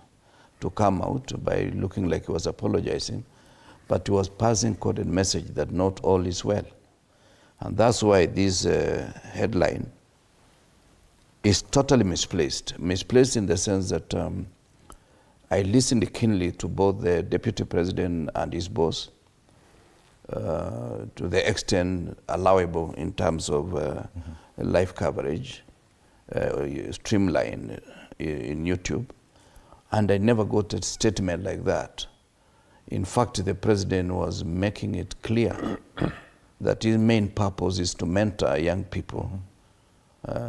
to come out by looking like he was apologizing, but he was passing coded message that not all is well. And that's why this headline is totally misplaced. Misplaced in the sense that I listened keenly to both the deputy president and his boss to the extent allowable in terms of live coverage, streamline in YouTube, and I never got a statement like that. In fact, the president was making it clear that his main purpose is to mentor young people,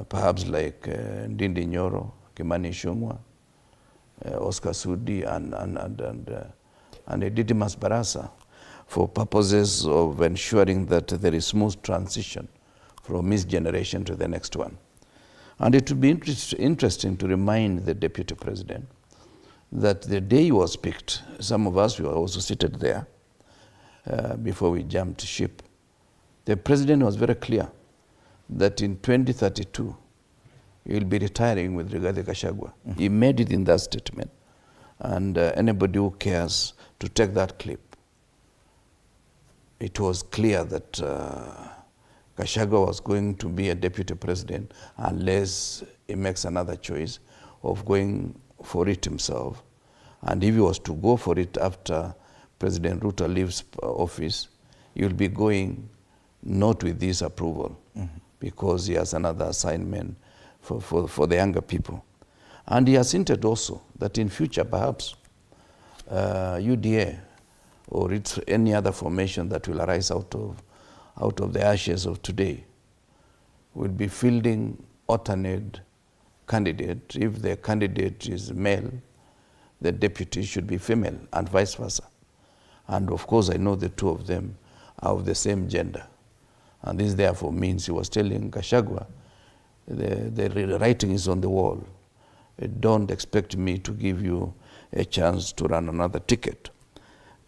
perhaps like Ndindi Nyoro, Kimani Ichung'wah, Oscar Sudi, and Didymus Barasa. for purposes of ensuring that there is smooth transition from his generation to the next one. And it would be interesting to remind the Deputy President that the day he was picked, some of us were also seated there before we jumped ship. The President was very clear that in 2032, he will be retiring with regard to Gachagua. He made it in that statement. And anybody who cares to take that clip, it was clear that Gachagua was going to be a deputy president unless he makes another choice of going for it himself. And if he was to go for it after President Ruto leaves office, he will be going not with this approval, because he has another assignment for the younger people. And he has hinted also that in future, perhaps, UDA or any other formation that will arise out of the ashes of today will be fielding alternate candidate. If the candidate is male, the deputy should be female, and vice versa. And of course, I know the two of them are of the same gender. And this therefore means he was telling Gachagua, the writing is on the wall. Don't expect me to give you a chance to run another ticket.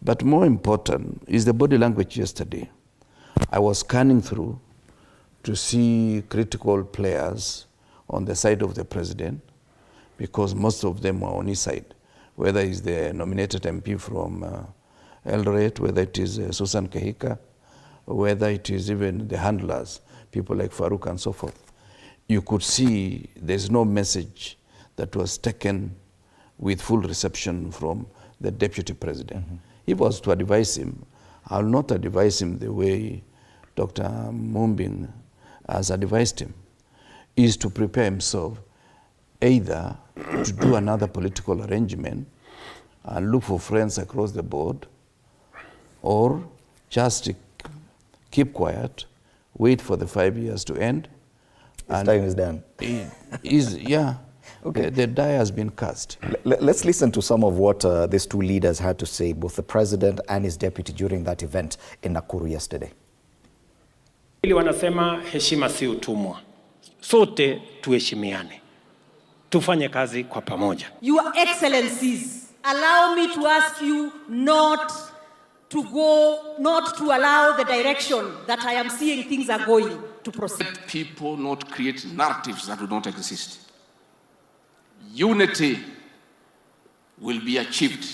But more important is the body language yesterday. I was scanning through to see critical players on the side of the president, because most of them were on his side, whether it's the nominated MP from Eldoret, whether it is Susan Kehika, whether it is even the handlers, people like Farouk and so forth. You could see there's no message that was taken with full reception from the deputy president. If I was to advise him, I will not advise him the way Dr. Mumbin has advised him, is to prepare himself either to do another political arrangement and look for friends across the board, or just keep quiet, wait for the 5 years to end. His time is done. Yeah. Okay. The die has been cast. Let's listen to some of what these two leaders had to say, both the president and his deputy, during that event in Nakuru yesterday. Ili wanasema heshima si utumwa. Sote tuheshimiane. Tufanye kazi kwa pamoja. Your Excellencies, allow me to ask you not to allow the direction that I am seeing things are going to proceed. Let people not create narratives that do not exist. Unity will be achieved,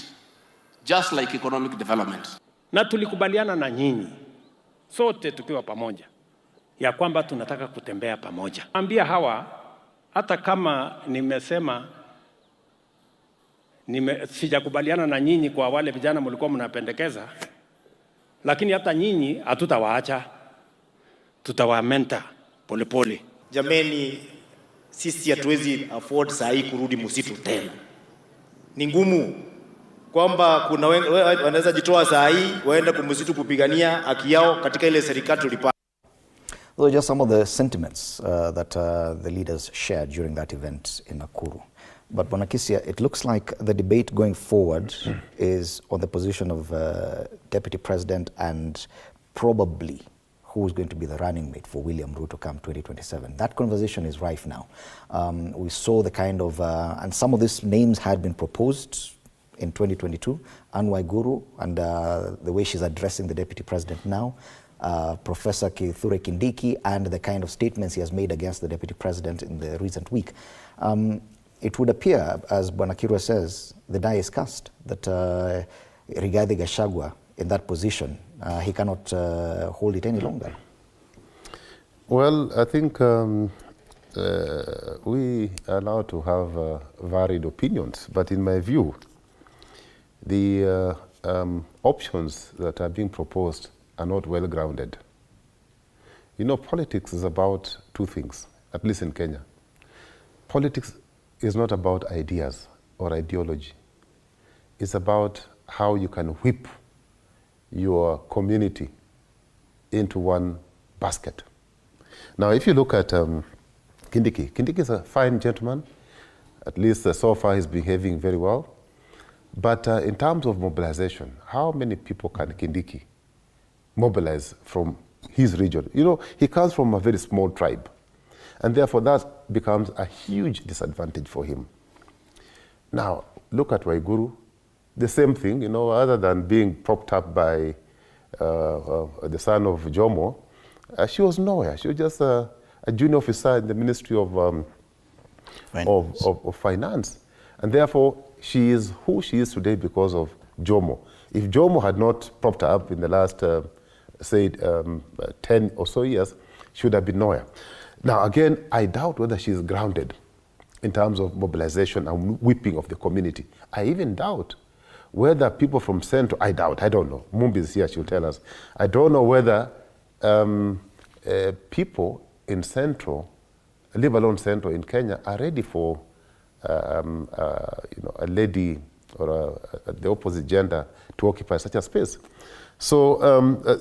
just like economic development. Na tulikubaliana na nyinyi sote tukiwa pamoja ya kwamba tunataka kutembea pamoja. Ambia hawa, hata kama nimesema sijakubaliana na nyinyi kwa wale vijana mlikuwa mnapendekeza, lakini hata nyinyi hatutawaacha, tutawamenta polepole. Jameni, sisi hatuwezi afford saa hii kurudi msitu tena. Ni ngumu kwamba kuna wanaweza jitoa saa hii waende kumsitu kupigania haki yao katika ile serikali tulipata. Those are just some of the sentiments that the leaders shared during that event in Nakuru. But Bonakisia, it looks like the debate going forward is on the position of Deputy President and probably who is going to be the running mate for William Ruto come 2027. That conversation is rife now. We saw the kind of, and some of these names had been proposed in 2022, Anne Waiguru, and the way she's addressing the Deputy President now, Professor Kithure Kindiki, and the kind of statements he has made against the Deputy President in the recent week. It would appear, as Bwanakirwa says, the die is cast, that Rigathi Gachagua in that position, he cannot hold it any longer. Well, I think we are allowed to have varied opinions, but in my view, the options that are being proposed are not well grounded. You know, politics is about two things, at least in Kenya. Politics is not about ideas or ideology. It's about how you can whip your community into one basket. Now, if you look at Kindiki, Kindiki is a fine gentleman. At least so far he's behaving very well. But in terms of mobilization, how many people can Kindiki mobilize from his region. You know, he comes from a very small tribe, and therefore that becomes a huge disadvantage for him. Now, look at Waiguru, the same thing, you know, other than being propped up by the son of Jomo, she was nowhere. She was just a junior officer in the Ministry of Finance. And therefore, she is who she is today because of Jomo. If Jomo had not propped her up in the last, say, 10 or so years, she would have been nowhere. Now, again, I doubt whether she is grounded in terms of mobilization and whipping of the community. I even doubt whether people from Central, I don't know. Mumbi is here, she'll tell us. I don't know whether people in Central, leave alone Central in Kenya, are ready for you know, a lady or the opposite gender to occupy such a space. So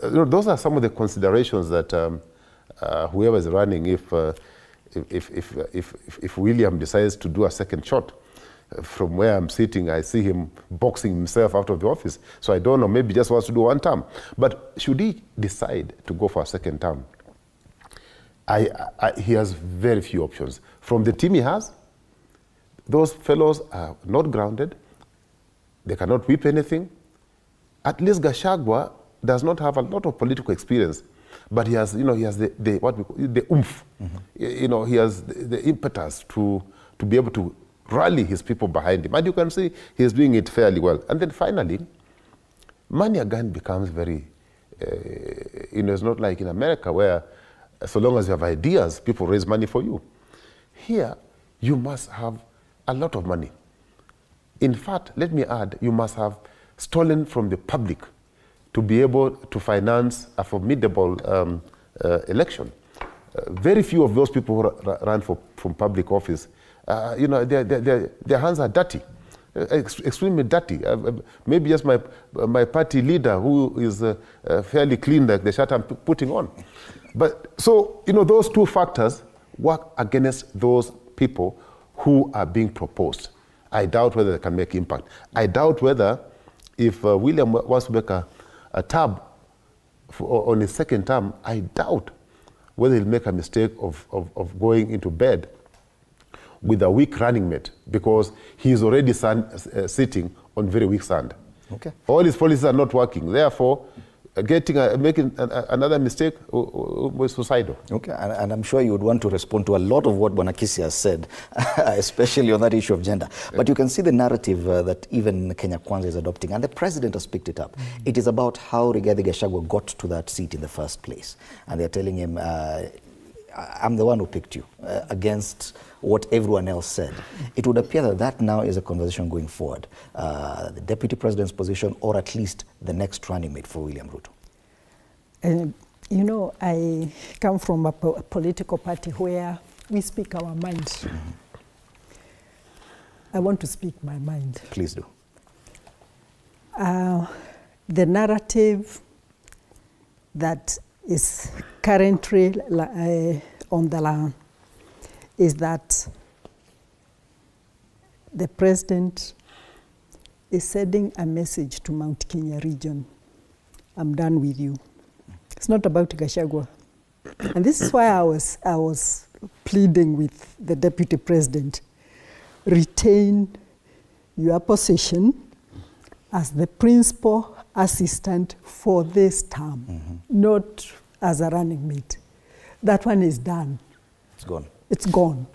you know, those are some of the considerations that whoever is running, if William decides to do a second shot, from where I'm sitting, I see him boxing himself out of the office. So I don't know, maybe just wants to do one term. But should he decide to go for a second term, he has very few options. From the team he has, those fellows are not grounded. They cannot whip anything. At least Gachagua does not have a lot of political experience, but he has, you know, he has the what we call the oomph. You know, he has the impetus to be able to rally his people behind him. And you can see he's doing it fairly well. And then finally, money again becomes very, you know, it's not like in America where so long as you have ideas, people raise money for you. Here, you must have a lot of money. In fact, let me add, you must have stolen from the public to be able to finance a formidable election. Very few of those people who run from public office, you know, their hands are dirty, extremely dirty. Maybe just my party leader who is fairly clean, like the shirt I'm putting on. But so, you know, those two factors work against those people who are being proposed. I doubt whether they can make impact. I doubt whether if William wants to make a tab on his second term, I doubt whether he'll make a mistake of going into bed with a weak running mate, because he's already sitting on very weak sand. Okay. All his policies are not working. Therefore, making another mistake was suicidal. Okay, and I'm sure you would want to respond to a lot of what Bonakisi has said, especially on that issue of gender. But you can see the narrative that even Kenya Kwanza is adopting, and the president has picked it up. It is about how Rigathi Gachagua got to that seat in the first place. And they're telling him, I'm the one who picked you, against what everyone else said. It would appear that that now is a conversation going forward. The deputy president's position, or at least the next running mate for William Ruto. You know, I come from a political party where we speak our minds. I want to speak my mind. Please do. The narrative that is currently on the land is that the president is sending a message to Mount Kenya region. I'm done with you. It's not about Gachagua. And this is why I was pleading with the deputy president, retain your position as the principal assistant for this term, not as a running mate. That one is done. It's gone. It's gone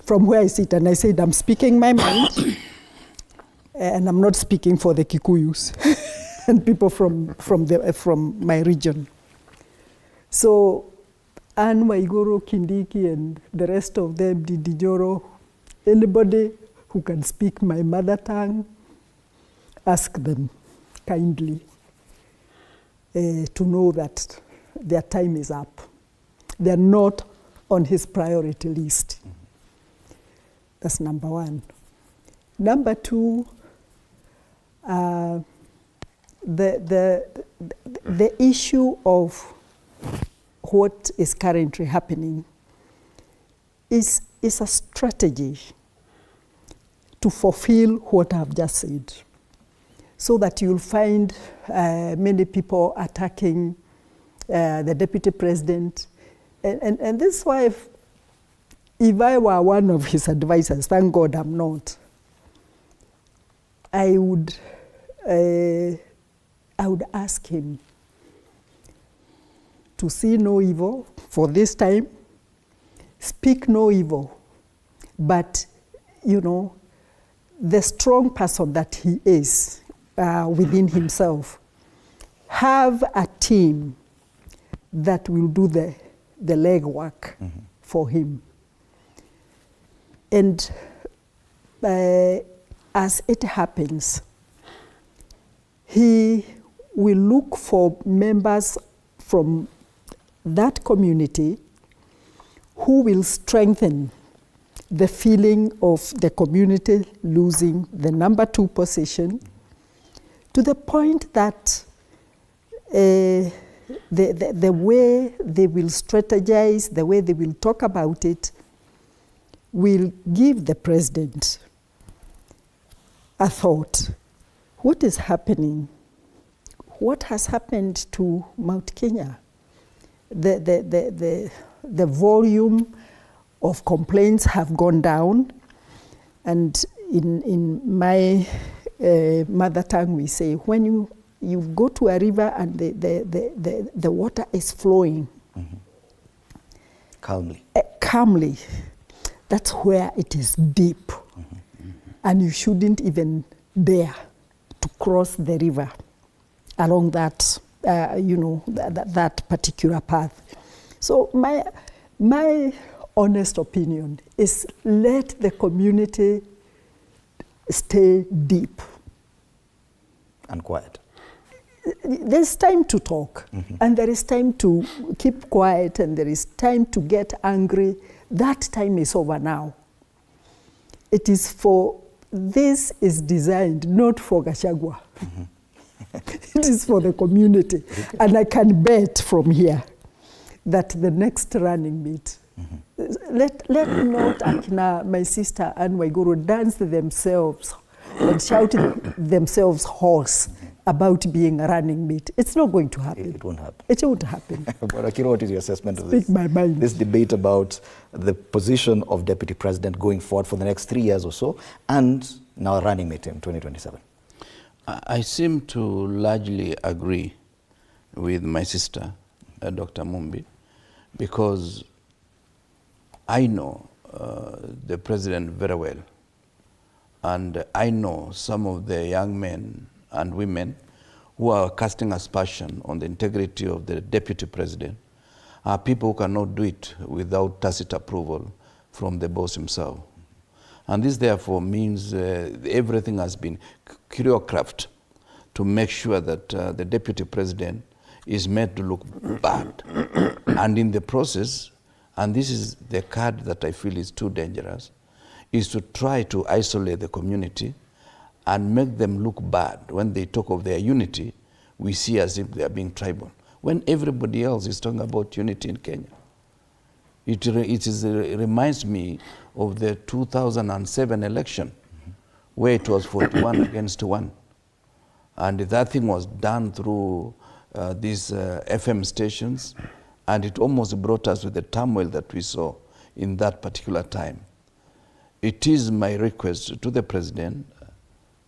from where I sit. And I said, I'm speaking my mind, and I'm not speaking for the Kikuyus and people from my region. So Anne Waiguru, Kindiki, and the rest of them, Didi Joro, anybody who can speak my mother tongue, ask them kindly to know that their time is up. They're not on his priority list. That's number one. Number two, the issue of what is currently happening is a strategy to fulfill what I've just said, so that you'll find many people attacking the deputy president. And this is why if I were one of his advisors, thank God I'm not, I would ask him to see no evil for this time, speak no evil, but, you know, the strong person that he is within himself, have a team that will do the legwork for him. And as it happens, he will look for members from that community who will strengthen the feeling of the community losing the number 2 position, to the point that the way they will strategize, the way they will talk about it, will give the president a thought. What is happening? What has happened to Mount Kenya? The volume of complaints have gone down, and in my mother tongue we say, when you go to a river and the water is flowing calmly, that's where it is deep, and you shouldn't even dare to cross the river along that that particular path. So my honest opinion is, let the community stay deep and quiet. There's time to talk, and there is time to keep quiet, and there is time to get angry. That time is over now. It is for, this is designed not for Gachagua. It is for the community. And I can bet from here that the next running mate, let not Akina, my sister Anne Waiguru, dance themselves and shout themselves hoarse about being a running mate. It's not going to happen. It won't happen. It won't happen. But Akira, what is your assessment of Speak this? my mind. This debate about the position of deputy president going forward for the next 3 years or so, and now a running mate in 2027? I seem to largely agree with my sister, Dr. Mumbi, because I know the president very well, and I know some of the young men and women who are casting aspersion on the integrity of the deputy president are people who cannot do it without tacit approval from the boss himself. And this therefore means everything has been choreographed to make sure that the deputy president is made to look bad. And in the process, and this is the card that I feel is too dangerous, is to try to isolate the community and make them look bad. When they talk of their unity, we see as if they are being tribal, when everybody else is talking about unity in Kenya. It reminds me of the 2007 election, where it was 41 against 1. And that thing was done through these FM stations, and it almost brought us to the turmoil that we saw in that particular time. It is my request to the president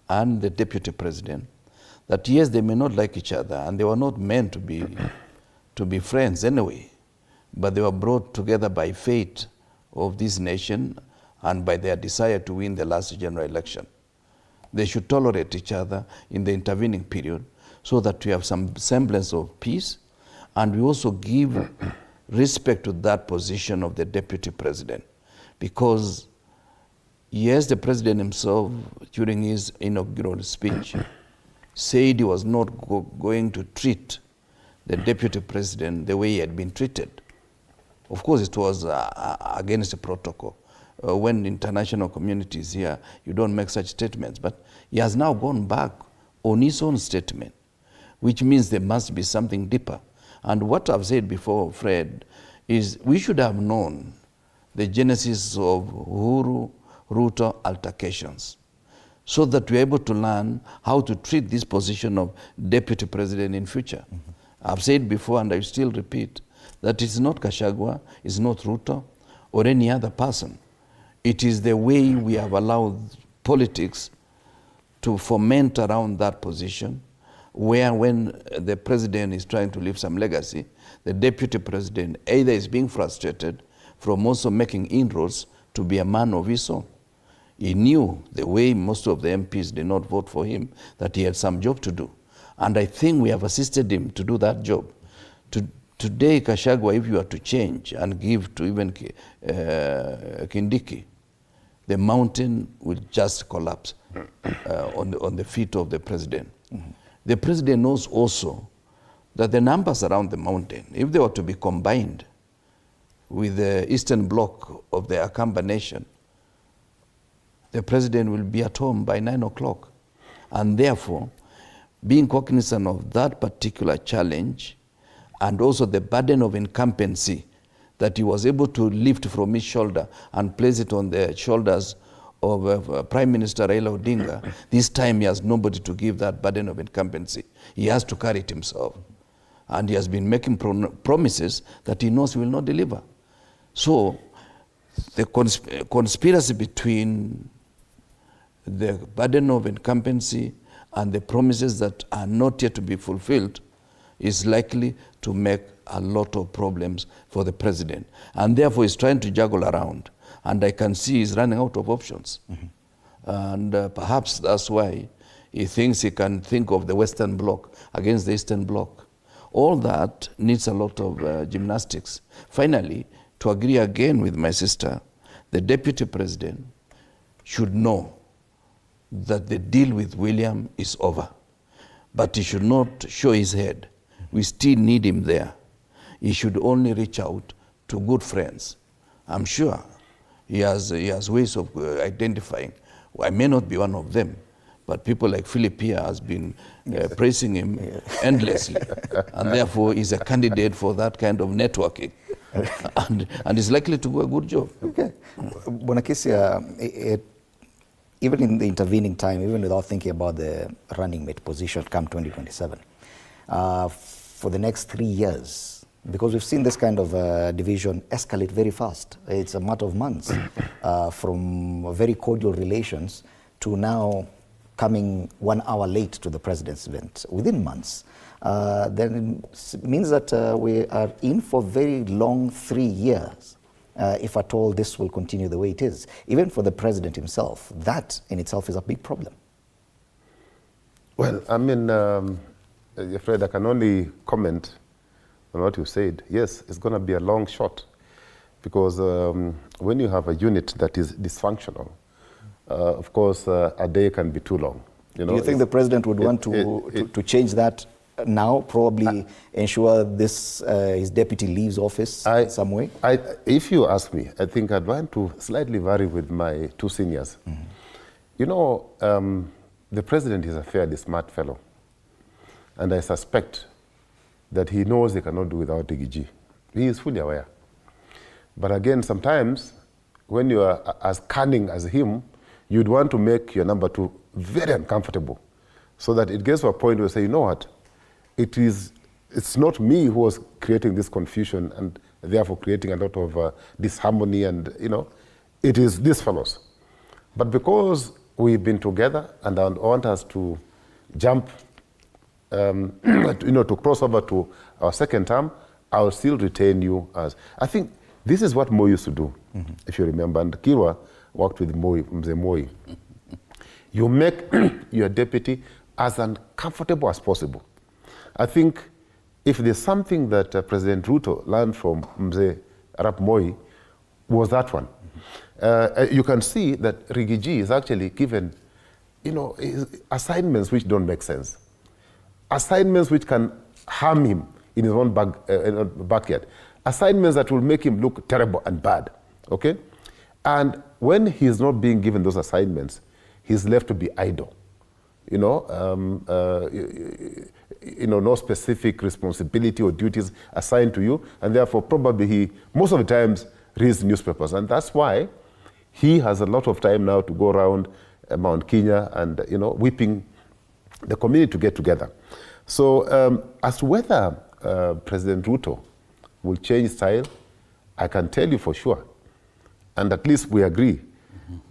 and the deputy president that yes, they may not like each other, and they were not meant to be friends anyway, but they were brought together by fate of this nation and by their desire to win the last general election. They should tolerate each other in the intervening period so that we have some semblance of peace, and we also give respect to that position of the deputy president. Because yes, the president himself, during his inaugural speech, said he was not going to treat the deputy president the way he had been treated. Of course, it was against the protocol. When international community is here, you don't make such statements. But he has now gone back on his own statement, which means there must be something deeper. And what I've said before, Fred, is we should have known the genesis of Ruto altercations, so that we're able to learn how to treat this position of deputy president in future. I've said before, and I still repeat, that it's not Gachagua, it's not Ruto, or any other person. It is the way we have allowed politics to foment around that position, where when the president is trying to leave some legacy, the deputy president either is being frustrated from also making inroads to be a man of his own. He knew the way most of the MPs did not vote for him, that he had some job to do. And I think we have assisted him to do that job. Today, Gachagua, if you are to change and give to even Kindiki, the mountain will just collapse on the feet of the president. Mm-hmm. The president knows also that the numbers around the mountain, if they were to be combined with the eastern bloc of the Akamba nation, the president will be at home by 9 o'clock. And therefore, being cognizant of that particular challenge and also the burden of incumbency that he was able to lift from his shoulder and place it on the shoulders of Prime Minister Raila Odinga, this time he has nobody to give that burden of incumbency. He has to carry it himself. And he has been making promises that he knows he will not deliver. So the conspiracy between the burden of incumbency and the promises that are not yet to be fulfilled is likely to make a lot of problems for the president. And therefore he's trying to juggle around. And I can see he's running out of options. Mm-hmm. And perhaps that's why he thinks he can think of the Western Bloc against the Eastern Bloc. All that needs a lot of gymnastics. Finally, to agree again with my sister, the deputy president should know that the deal with William is over. But he should not show his head. We still need him there. He should only reach out to good friends. I'm sure he has ways of identifying. I may not be one of them, but people like Philip here has been praising him endlessly. And therefore, he's a candidate for that kind of networking. and is likely to do a good job. Okay. Bonakisia, even in the intervening time, even without thinking about the running mate position come 2027, for the next 3 years, because we've seen this kind of division escalate very fast. It's a matter of months from very cordial relations to now coming 1 hour late to the president's event within months. Then it means that we are in for very long 3 years. If at all this will continue the way it is. Even for the president himself, that in itself is a big problem. Well, I mean, Fred, I can only comment on what you said. Yes, it's going to be a long shot because when you have a unit that is dysfunctional, of course, a day can be too long. You know, do you think the president would want to change that now, probably ensure this his deputy leaves office in some way? If you ask me, I think I'd want to slightly vary with my two seniors. Mm-hmm. You know, the president is a fairly smart fellow. And I suspect that he knows he cannot do without Rigiji. He is fully aware. But again, sometimes when you are as cunning as him, you'd want to make your number two very uncomfortable so that it gets to a point where you say, you know what? It's not me who was creating this confusion and therefore creating a lot of disharmony and, you know, it is these fellows. But because we've been together and I want us to jump, you know, to cross over to our second term, I'll still retain you as, I think this is what Moi used to do, if you remember, and Kirwa worked with Mzee Moi. You make your deputy as uncomfortable as possible. I think if there's something that President Ruto learned from Mzee Arap Moi was that one. You can see that Rigiji is actually given, you know, assignments which don't make sense. Assignments which can harm him in his own backyard. Assignments that will make him look terrible and bad, okay? And when he's not being given those assignments, he's left to be idle. You know, no specific responsibility or duties assigned to you, and therefore probably he, most of the times, reads newspapers. And that's why he has a lot of time now to go around Mount Kenya and, you know, whipping the community to get together. So as to whether President Ruto will change style, I can tell you for sure, and at least we agree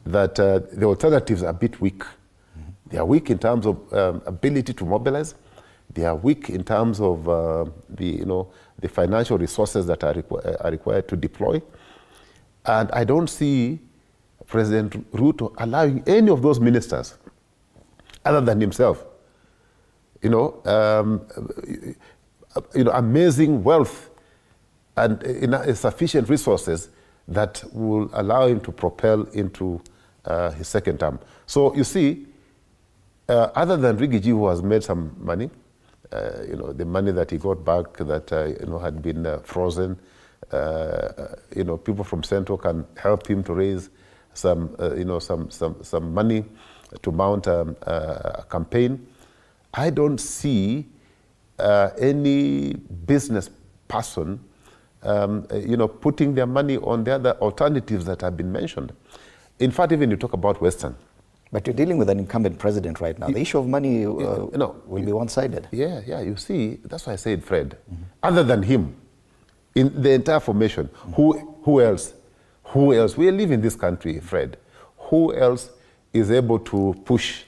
that the alternatives are a bit weak. They are weak in terms of ability to mobilize. They are weak in terms of the financial resources that are required to deploy. And I don't see President Ruto allowing any of those ministers, other than himself, amazing wealth and sufficient resources that will allow him to propel into his second term. So you see, other than Rigiji, who has made some money, the money that he got back that had been frozen, people from Central can help him to raise some money to mount a campaign. I don't see any business person putting their money on the other alternatives that have been mentioned. In fact, even you talk about Western. But you're dealing with an incumbent president right now. The issue of money will be one-sided. Yeah, you see, that's why I said, Fred, other than him, in the entire formation, who else? Who else? We live in this country, Fred. Who else is able to push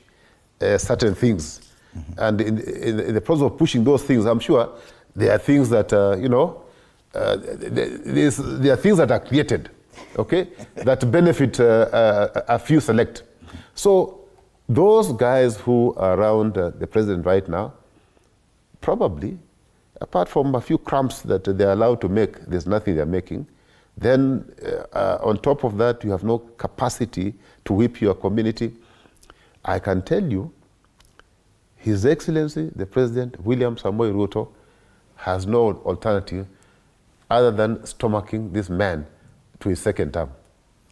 certain things? And in the process of pushing those things, I'm sure there are things that, there are things that are created, okay, that benefit a few select. So those guys who are around the president right now, probably, apart from a few crumbs that they're allowed to make, there's nothing they're making. Then on top of that, you have no capacity to whip your community. I can tell you, His Excellency, the President, William Samoei Ruto, has no alternative other than stomaching this man to his second term.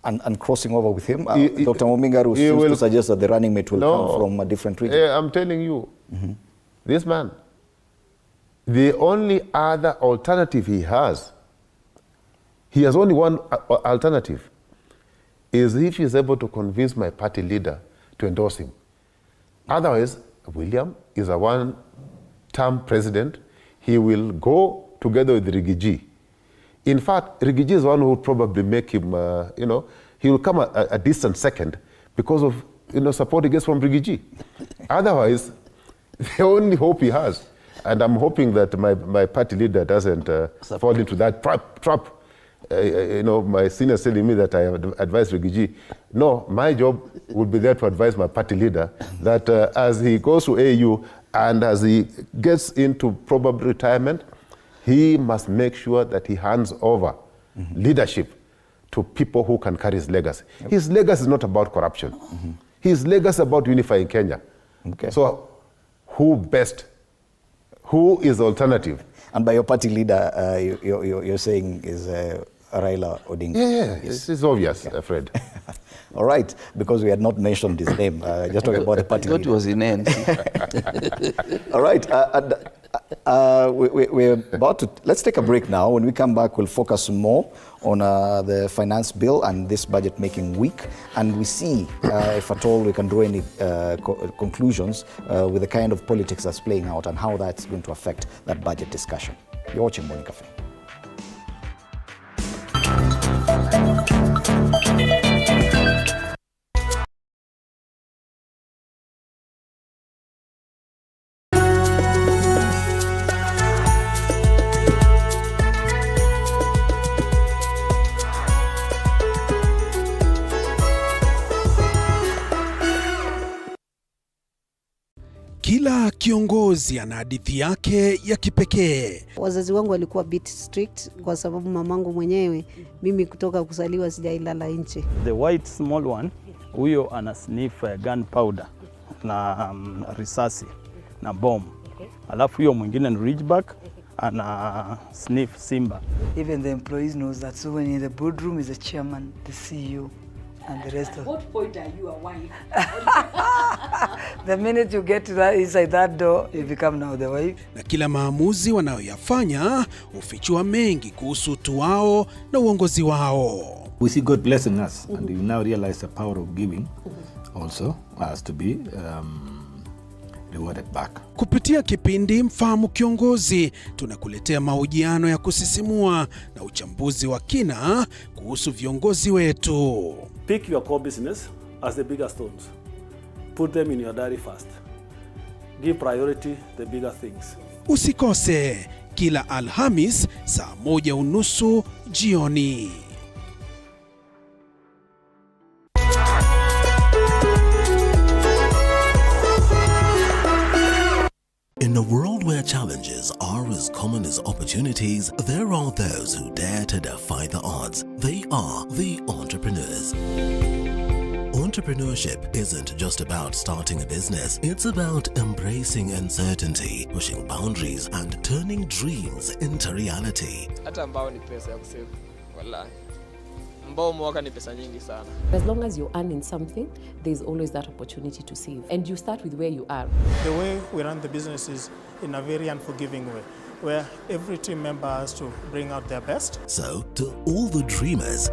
And crossing over with him? Dr. Momingaru seems to suggest that the running mate will come from a different region. I'm telling you, this man, the only other alternative he has only one alternative, is if he's able to convince my party leader to endorse him. Otherwise, William is a one-term president. He will go together with Rigiji. In fact, Rigiji is one who will probably make him, he will come a distant second because of, support he gets from Rigiji. Otherwise, the only hope he has, and I'm hoping that my party leader doesn't fall into that trap. My senior is telling me that I have advised Rigiji. No, my job would be there to advise my party leader that as he goes to AU and as he gets into probable retirement, he must make sure that he hands over leadership to people who can carry his legacy. His legacy is not about corruption. His legacy is about unifying Kenya. Okay. So who best? Who is the alternative? And by your party leader, you're saying is Raila Odinga. Yeah, yes. It's obvious, Fred. All right, because we had not mentioned his name. Just talking about the party leader. It was in end. All right, we're about to, let's take a break now. When we come back, we'll focus more on the finance bill and this budget making week. And we see if at all we can draw any conclusions with the kind of politics that's playing out and how that's going to affect that budget discussion. You're watching Morning Cafe. Kila kiongozi ana hadithi yake ya kipekee. Wazazi wangu walikuwa bit strict kwa sababu mamangu mwenyewe, mimi kutoka kuzaliwa sijailala nje. The white small one, huyo ana sniff gunpowder na risasi na bomb. Alafu huyo mwingine ni ridgeback ana sniff simba. Even the employees knows that. So when in the boardroom is the chairman, the CEO, and the rest of. At what point are you a wife? The minute you get to that inside that door, you become now the wife. Na kila maamuzi wanayoyafanya hufichua mengi kuhusu utu wao na uongozi wao. We see God blessing us, and we now realize the power of giving also has to be rewarded back. Kupitia kipindi Mfahamu Kiongozi, tunakuletea mahojiano ya kusisimua na uchambuzi wa kina kuhusu viongozi wetu. Pick your core business as the bigger stones. Put them in your diary first. Give priority the bigger things. Usikose kila Alhamis saa 1:30 jioni. In a world where challenges are as common as opportunities, there are those who dare to defy the odds. They are the entrepreneurs. Entrepreneurship isn't just about starting a business, it's about embracing uncertainty, pushing boundaries and turning dreams into reality. Hata ambao ni pesa ya kusave, wallahi. Ambao mwaka ni pesa nyingi sana. As long as you're earning something, there's always that opportunity to save. And you start with where you are. The way we run the business is in a very unforgiving way, where every team member has to bring out their best. So, to all the dreamers,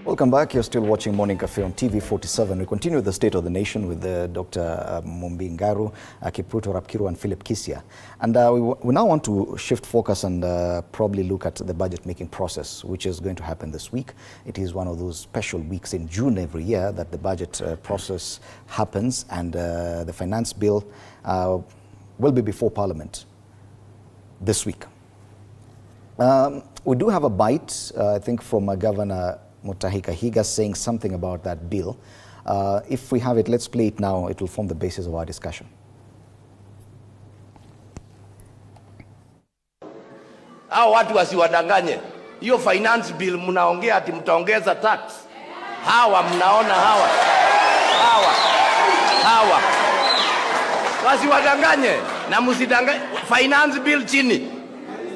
welcome back. You're still watching Morning Cafe on TV47. We continue with the State of the Nation with Dr. Mumbi Ngaru, Kipruto Rapkiru and Philip Kisia. And we now want to shift focus and probably look at the budget-making process, which is going to happen this week. It is one of those special weeks in June every year that the budget process happens, and the finance bill will be before Parliament this week. We do have a bite, I think, from Governor Mutahi Kahiga saying something about that bill. If we have it, let's play it now. It will form the basis of our discussion. Hao watu wasiwadanganye. Hiyo finance bill mnaongea ati mtaongeza tax. Hawa mnaona hawa. Wasiwadanganye na msidanganye. Finance bill chini.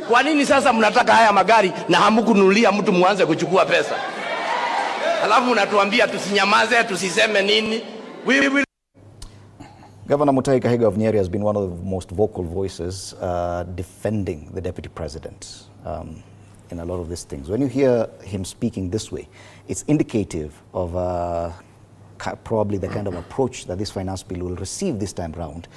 Kwa nini sasa mnataka haya magari na hamkununulia mtu muanze kuchukua pesa? Alafu unatuambia tusinyamaze, tusiseme nini? We will. Governor Mutahi Kahiga of Nyeri has been one of the most vocal voices defending the deputy president in a lot of these things. When you hear him speaking this way, it's indicative of probably the kind of approach that this finance bill will receive this time round.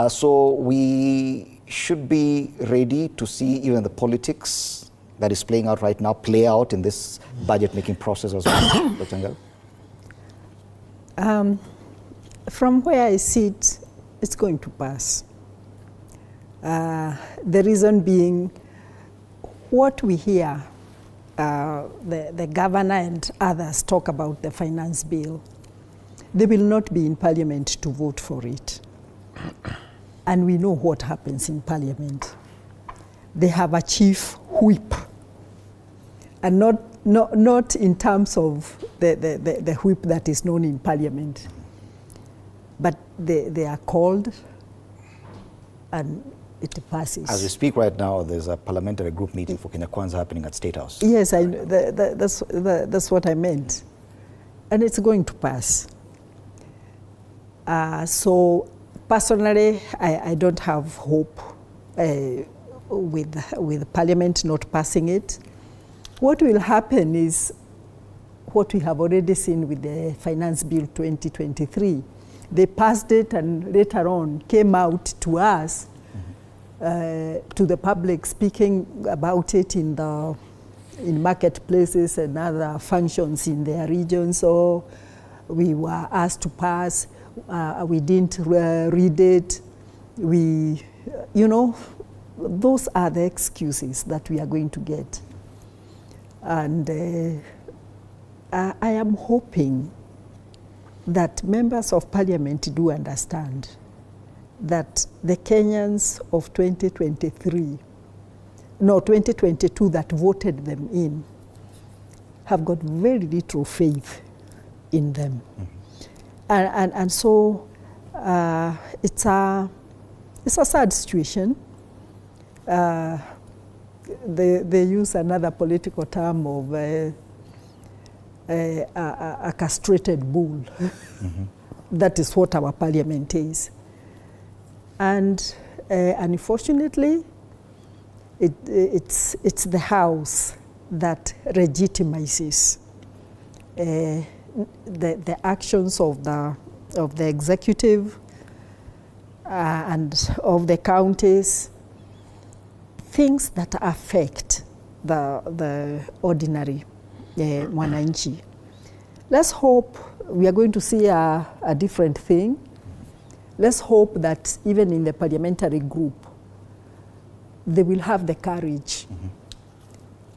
So we should be ready to see even the politics that is playing out right now play out in this budget-making process as well. Dr. Ngaru? From where I sit, it's going to pass. The reason being, what we hear the governor and others talk about the finance bill, they will not be in Parliament to vote for it. And we know what happens in Parliament. They have a chief whip, and not in terms of the whip that is known in Parliament, but they are called and it passes. As we speak right now, there's a parliamentary group meeting for Kenya Kwanza happening at State House. Yes, I know. That's what I meant. And it's going to pass. So personally, I don't have hope with Parliament not passing it. What will happen is what we have already seen with the Finance Bill 2023. They passed it and later on came out to us, to the public, speaking about it in marketplaces and other functions in their region. So we were asked to pass. We didn't read it. Those are the excuses that we are going to get. And I am hoping that members of Parliament do understand that the Kenyans of 2022 that voted them in have got very little faith in them. And so it's a sad situation. They use another political term of a castrated bull. That is what our Parliament is. And unfortunately, it's the House that legitimizes the actions of the executive and of the counties, things that affect the ordinary mwananchi. Let's hope we are going to see a different thing. Let's hope that even in the parliamentary group, they will have the courage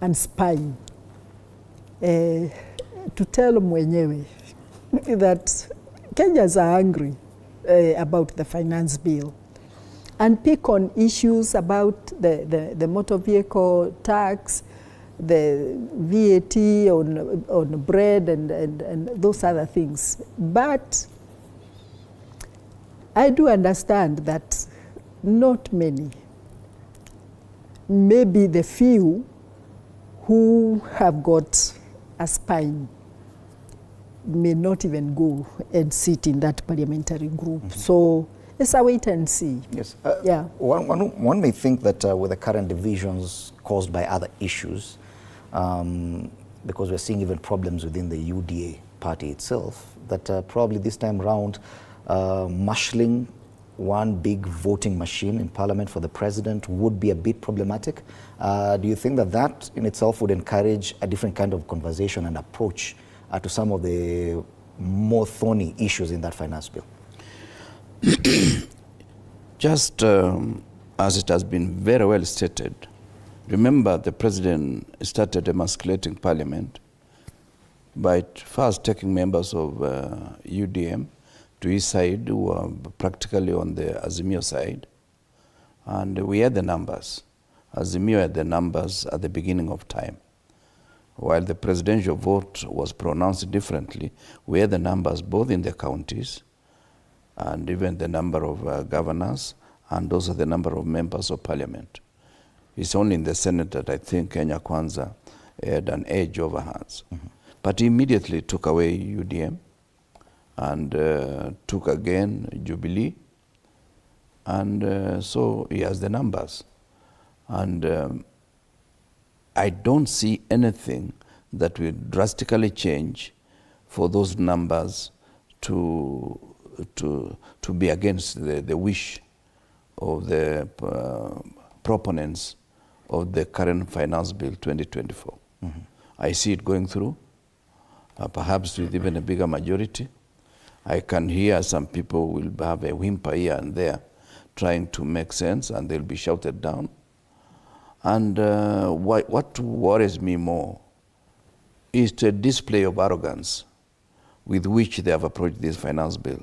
and spine to tell mwenyewe that Kenyans are angry about the finance bill and pick on issues about the motor vehicle tax, the VAT on bread and those other things. But I do understand that not many, maybe the few who have got a spine may not even go and sit in that parliamentary group. So it's a wait and see. Yes. Yeah. One may think that with the current divisions caused by other issues, because we're seeing even problems within the UDA party itself, that probably this time round, marshalling one big voting machine in Parliament for the President would be a bit problematic. Do you think that that in itself would encourage a different kind of conversation and approach to some of the more thorny issues in that finance bill? Just as it has been very well stated, remember the President started emasculating Parliament by first taking members of UDM to his side, who were practically on the Azimio side. And we had the numbers. Azimio had the numbers at the beginning of time. While the presidential vote was pronounced differently, we had the numbers both in the counties and even the number of governors and also the number of members of Parliament. It's only in the Senate that I think Kenya Kwanza had an edge over us. But he immediately took away UDM and took again Jubilee, and so he has the numbers. And I don't see anything that will drastically change for those numbers to be against the wish of the proponents of the current Finance Bill 2024. I see it going through, perhaps with even a bigger majority. I can hear some people will have a whimper here and there trying to make sense, and they'll be shouted down. And what worries me more is the display of arrogance with which they have approached this finance bill.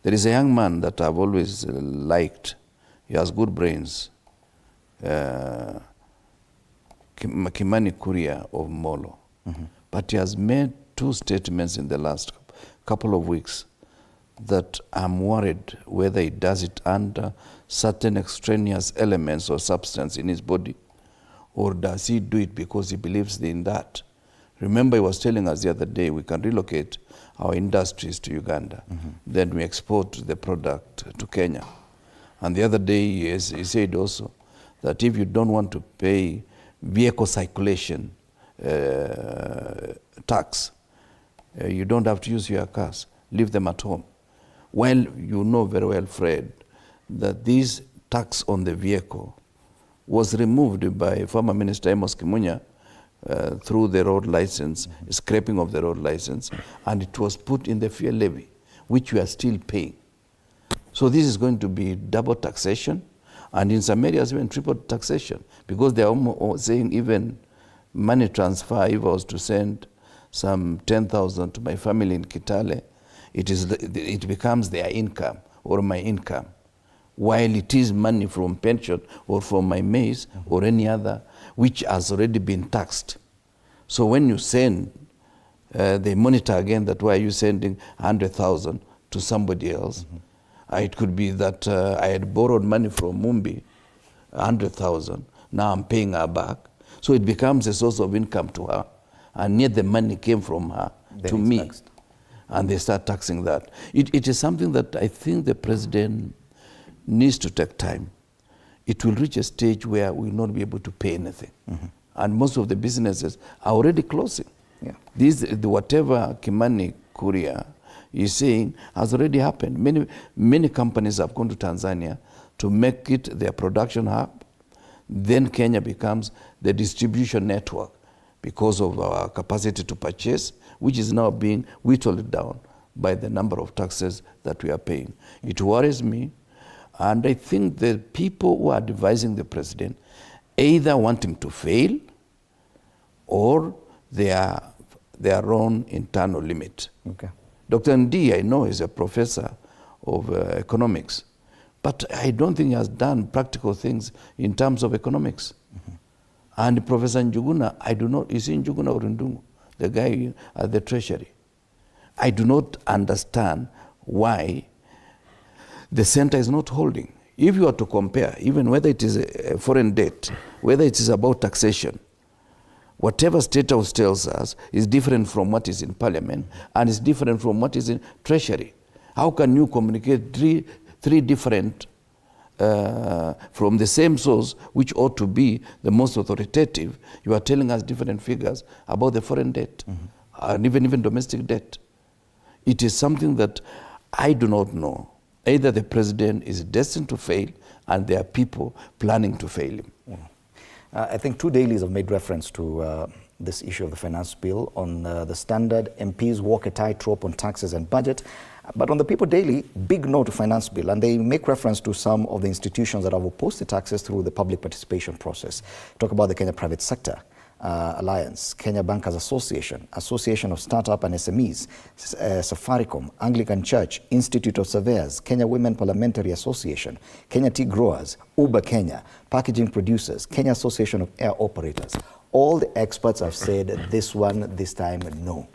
There is a young man that I've always liked. He has good brains. Kimani Kuria of Molo. But he has made two statements in the last couple of weeks that I'm worried whether he does it under certain extraneous elements or substance in his body, or does he do it because he believes in that. Remember, he was telling us the other day we can relocate our industries to Uganda, then we export the product to Kenya. And the other day he said also that if you don't want to pay vehicle circulation tax, you don't have to use your cars, leave them at home. Well, you know very well, Fred, that this tax on the vehicle was removed by former Minister Amos Kimunya through the road license, scraping of the road license, and it was put in the fuel levy, which we are still paying. So this is going to be double taxation, and in some areas even triple taxation, because they are saying even money transfer, if I was to send some 10,000 to my family in Kitale, it becomes their income or my income, while it is money from pension or from my maize or any other which has already been taxed. So when you send, they monitor again that why are you sending 100,000 to somebody else. It could be that I had borrowed money from Mumbi, 100,000, now I'm paying her back. So it becomes a source of income to her, and yet the money came from her to me. Taxed. And they start taxing that. It is something that I think the president needs to take time. It will reach a stage where we will not be able to pay anything. and most of the businesses are already closing. Yeah. Whatever Kimani Kuria is saying has already happened. Many companies have gone to Tanzania to make it their production hub. Then Kenya becomes the distribution network because of our capacity to purchase, which is now being whittled down by the number of taxes that we are paying. It worries me, and I think the people who are advising the president either want him to fail or their own internal limit. Okay. Dr. Ndi, I know, is a professor of economics, but I don't think he has done practical things in terms of economics. And Professor Njuguna, I do not, is he Njuguna or Ndungu, the guy at the Treasury? I do not understand why the center is not holding. If you are to compare, even whether it is a foreign debt, whether it is about taxation, whatever State House tells us is different from what is in Parliament and is different from what is in Treasury. How can you communicate three different from the same source, which ought to be the most authoritative? You are telling us different figures about the foreign debt and even domestic debt. It is something that I do not know. Either the president is destined to fail and there are people planning to fail him. I think two dailies have made reference to this issue of the finance bill. On the Standard, MPs walk a tightrope on taxes and budget. But on the People Daily, big no to finance bill, and they make reference to some of the institutions that have opposed the taxes through the public participation process. Talk about the Kenya Private Sector Alliance, Kenya Bankers Association, Association of Startup and SMEs, Safaricom, Anglican Church, Institute of Surveyors, Kenya Women Parliamentary Association, Kenya Tea Growers, Uber Kenya, Packaging Producers, Kenya Association of Air Operators. All the experts have said this time, no.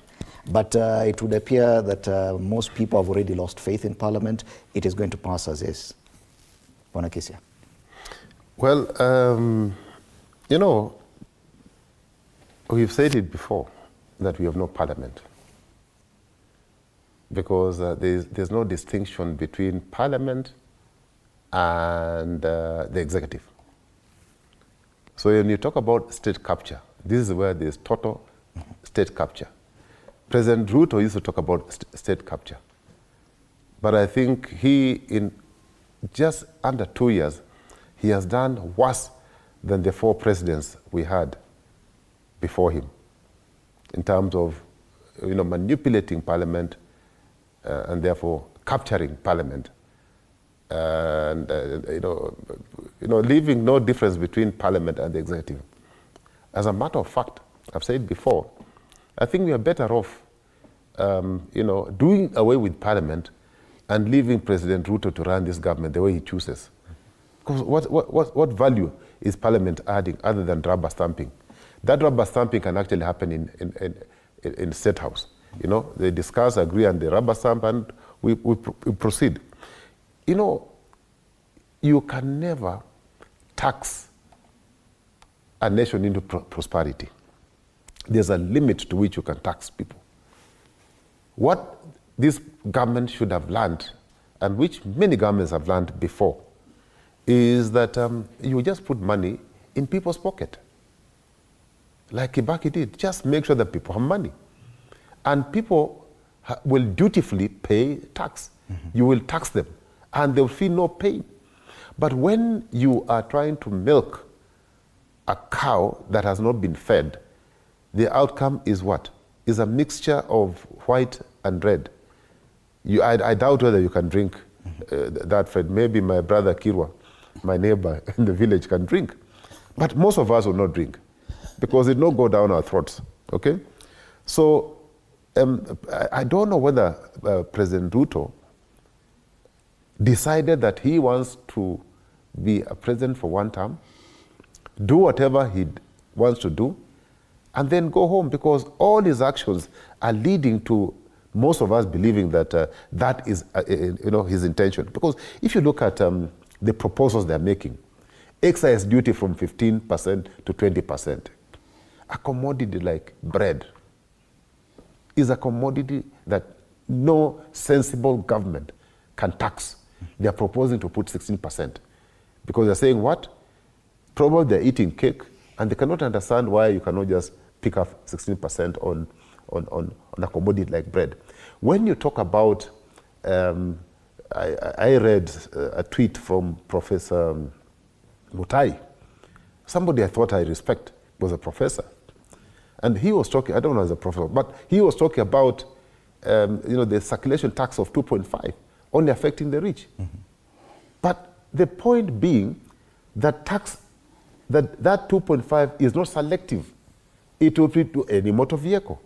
But it would appear that most people have already lost faith in Parliament. It is going to pass as is. Bwana Kisia. Well, you know, we've said it before that we have no Parliament because there's no distinction between Parliament and the executive. So when you talk about state capture, this is where there's total state capture. President Ruto used to talk about state capture. But I think he, in just under 2 years, he has done worse than the 4 presidents we had before him in terms of, you know, manipulating Parliament and therefore capturing Parliament and you know, leaving no difference between Parliament and the executive. As a matter of fact, I've said before, I think we are better off, you know, doing away with Parliament and leaving President Ruto to run this government the way he chooses. Because what value is Parliament adding other than rubber stamping? That rubber stamping can actually happen in State House. You know, they discuss, agree on the rubber stamp, and we proceed. You know, you can never tax a nation into prosperity. There's a limit to which you can tax people. What this government should have learned, and which many governments have learned before, is that you just put money in people's pocket. Like Kibaki did, just make sure that people have money. And people will dutifully pay tax. You will tax them, and they'll feel no pain. But when you are trying to milk a cow that has not been fed, the outcome is what? Is a mixture of white and red. I doubt whether you can drink that fed. Maybe my brother Kirwa, my neighbor in the village, can drink. But most of us will not drink because it will not go down our throats, okay? So I don't know whether President Ruto decided that he wants to be a president for one term, do whatever he wants to do, and then go home, because all his actions are leading to most of us believing that that is you know, his intention. Because if you look at the proposals they're making, excise duty from 15% to 20%, a commodity like bread is a commodity that no sensible government can tax. They're proposing to put 16%. Because they're saying what? Probably they're eating cake And they cannot understand why you cannot just pick up 16% on a commodity like bread. When you talk about, I read a tweet from Professor Mutai, somebody I thought I respect, was a professor. And he was talking, I don't know as a professor, but he was talking about the circulation tax of 2.5 only affecting the rich. But the point being that that 2.5 is not selective. It will be to any motor vehicle.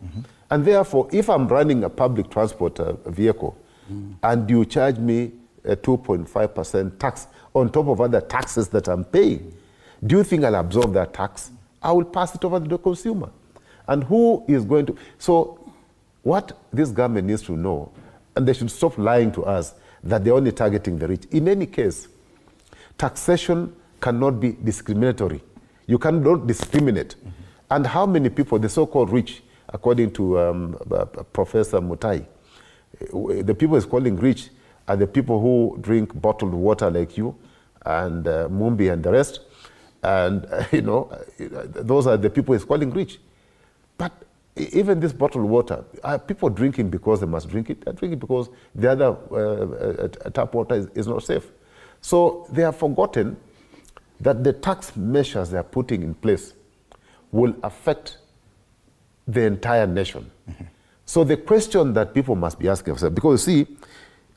And therefore, if I'm running a public transport vehicle and you charge me a 2.5% tax on top of other taxes that I'm paying, do you think I'll absorb that tax? I will pass it over to the consumer. And who is going to... So what this government needs to know, and they should stop lying to us, that they're only targeting the rich. In any case, taxation cannot be discriminatory. You cannot discriminate. And how many people, the so-called rich, according to Professor Mutai, the people he's calling rich are the people who drink bottled water like you and Mumbi and the rest. And, those are the people he's calling rich. But even this bottled water, are people drinking because they must drink it? They're drinking because the other tap water is not safe. So they have forgotten that the tax measures they are putting in place will affect the entire nation. So the question that people must be asking themselves, because you see,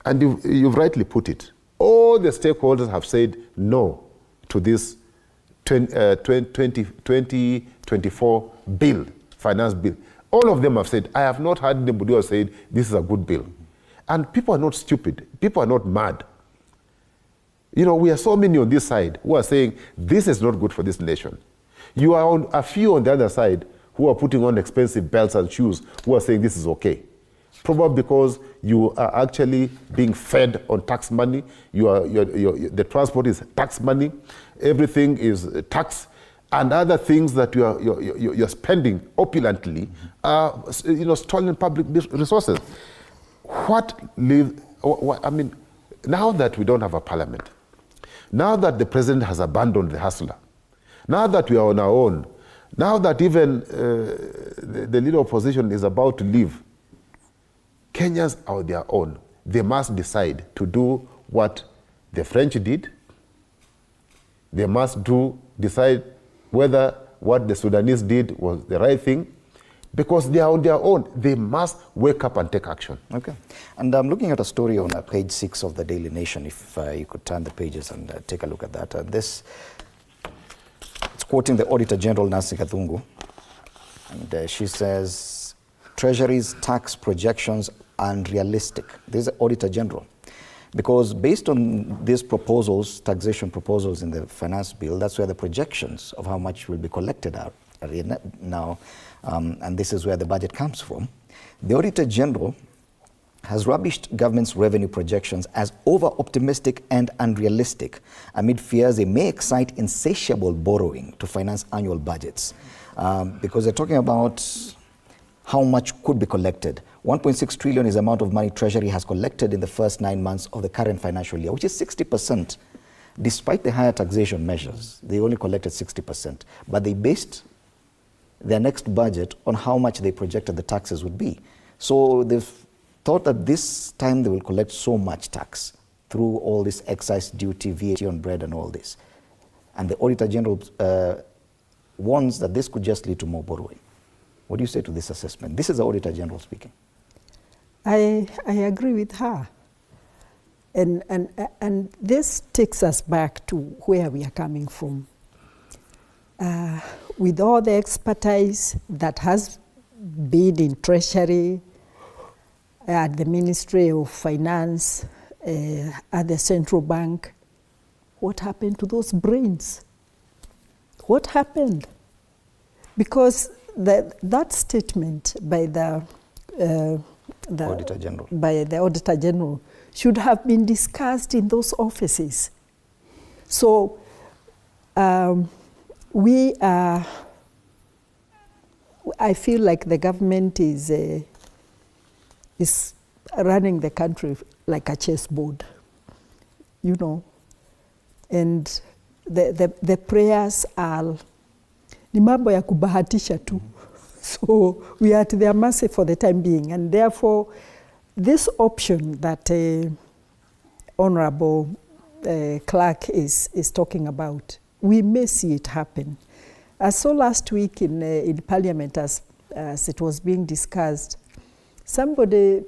and you've rightly put it, all the stakeholders have said no to this 2024 bill, finance bill. All of them have said, I have not heard anybody who has said this is a good bill. And people are not stupid. People are not mad. We are so many on this side who are saying this is not good for this nation. You are on a few on the other side who are putting on expensive belts and shoes who are saying this is okay. Probably because you are actually being fed on tax money. The transport is tax money. Everything is tax. And other things that you're spending opulently are stolen public resources. Now that we don't have a parliament, now that the president has abandoned the hustler, now that we are on our own, now that even the leader opposition is about to leave, Kenyans are on their own. They must decide to do what the French did. They must decide whether what the Sudanese did was the right thing, because they are on their own. They must wake up and take action. Okay. And I'm looking at a story on page 6 of the Daily Nation, if you could turn the pages and take a look at that. It's quoting the Auditor General, Nancy Gathungu, and she says, Treasury's tax projections unrealistic. This is the Auditor General. Because based on these proposals, taxation proposals in the finance bill, that's where the projections of how much will be collected are now, and this is where the budget comes from. The Auditor General has rubbished government's revenue projections as over-optimistic and unrealistic amid fears they may excite insatiable borrowing to finance annual budgets. Because they're talking about how much could be collected. 1.6 trillion is the amount of money Treasury has collected in the first 9 months of the current financial year, which is 60%. Despite the higher taxation measures, they only collected 60%. But they based their next budget on how much they projected the taxes would be. So they've thought that this time they will collect so much tax through all this excise duty, VAT on bread and all this. And the Auditor General warns that this could just lead to more borrowing. What do you say to this assessment? This is the Auditor General speaking. I agree with her. And this takes us back to where we are coming from. With all the expertise that has been in Treasury, at the Ministry of Finance, at the Central Bank, what happened to those brains? What happened? Because that statement by the Auditor General should have been discussed in those offices. So I feel like the government is running the country like a chessboard, and the prayers are ni mambo ya kubahatisha tu. So we are at their mercy for the time being, and therefore this option that Honorable Clark is talking about, we may see it happen. I saw last week in Parliament as it was being discussed, somebody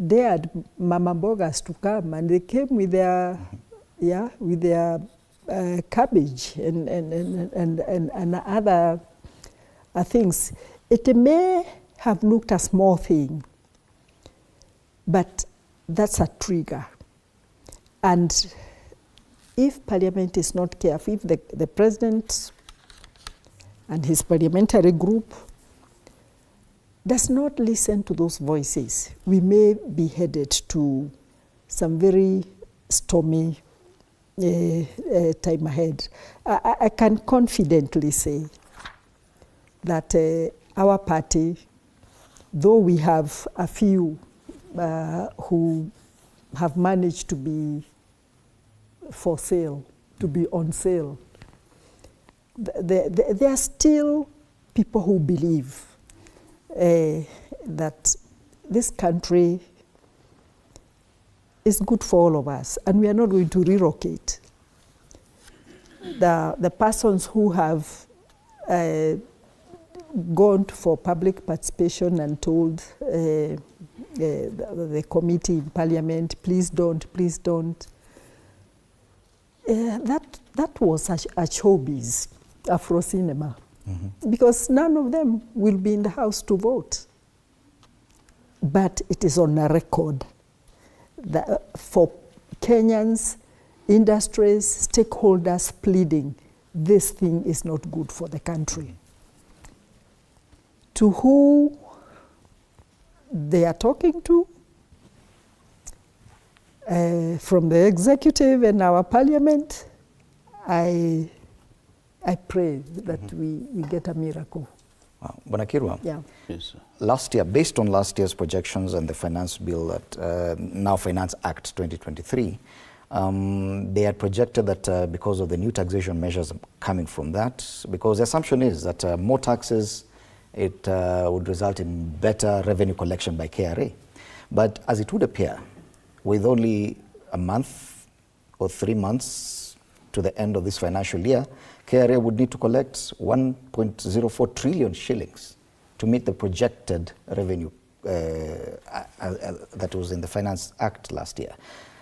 dared Mama Bogas to come, and they came with their cabbage and other things. It may have looked a small thing, but that's a trigger. And if Parliament is not careful, if the President and his parliamentary group does not listen to those voices, we may be headed to some very stormy time ahead. I can confidently say that our party, though we have a few who have managed to be for sale, to be on sale, there are still people who believe that this country is good for all of us, and we are not going to relocate. The persons who have gone for public participation and told the committee in Parliament, please don't, that was a showbiz, Afro cinema. Because none of them will be in the House to vote. But it is on a record that for Kenyans, industries, stakeholders pleading, this thing is not good for the country. To who they are talking to, from the executive and our parliament, I pray that we get a miracle. Bwana Kirwa, yeah. Yes. Last year, based on last year's projections and the finance bill that now Finance Act 2023, they had projected that because of the new taxation measures coming from that, because the assumption is that more taxes, it would result in better revenue collection by KRA. But as it would appear, with only a month or 3 months to the end of this financial year, KRA would need to collect 1.04 trillion shillings to meet the projected revenue that was in the Finance Act last year.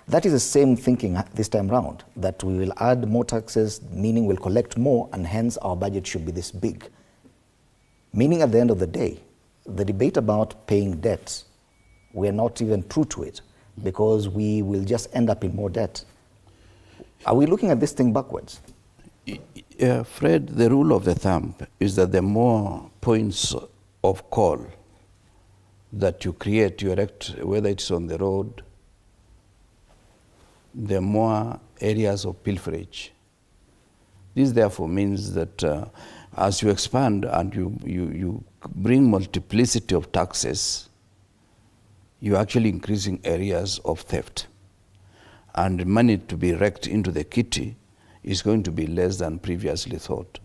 That is the same thinking this time round, that we will add more taxes, meaning we'll collect more, and hence our budget should be this big. Meaning at the end of the day, the debate about paying debt, we're not even true to it, because we will just end up in more debt. Are we looking at this thing backwards? Fred, the rule of the thumb is that the more points of call that you create, you erect, whether it's on the road, the more areas of pilferage. This therefore means that as you expand and you bring multiplicity of taxes, you're actually increasing areas of theft. And money to be wrecked into the kitty is going to be less than previously thought.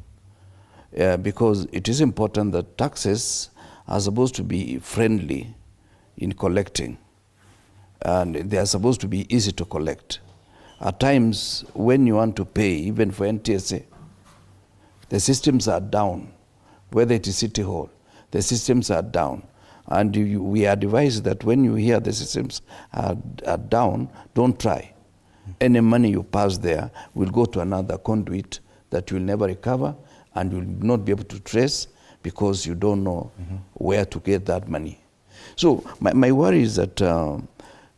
Because it is important that taxes are supposed to be friendly in collecting, and they are supposed to be easy to collect. At times, when you want to pay, even for NTSA, the systems are down. Whether it is City Hall, the systems are down. And we advise that when you hear the systems are down, don't try. Any money you pass there will go to another conduit that you will never recover and you will not be able to trace, because you don't know where to get that money. So my worry is that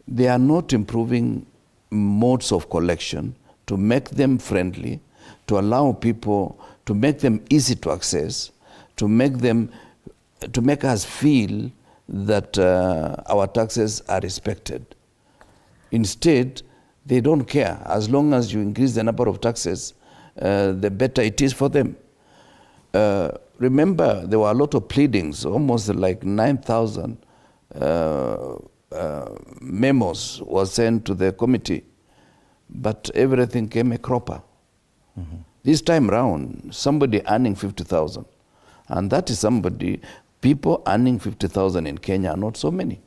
they are not improving modes of collection to make them friendly, to allow people, to make them easy to access, to make us feel that our taxes are respected. Instead, they don't care. As long as you increase the number of taxes, the better it is for them. Remember, there were a lot of pleadings, almost like 9,000 memos were sent to the committee, but everything came a cropper. This time round, somebody earning 50,000 And that is somebody, people earning 50,000 in Kenya are not so many.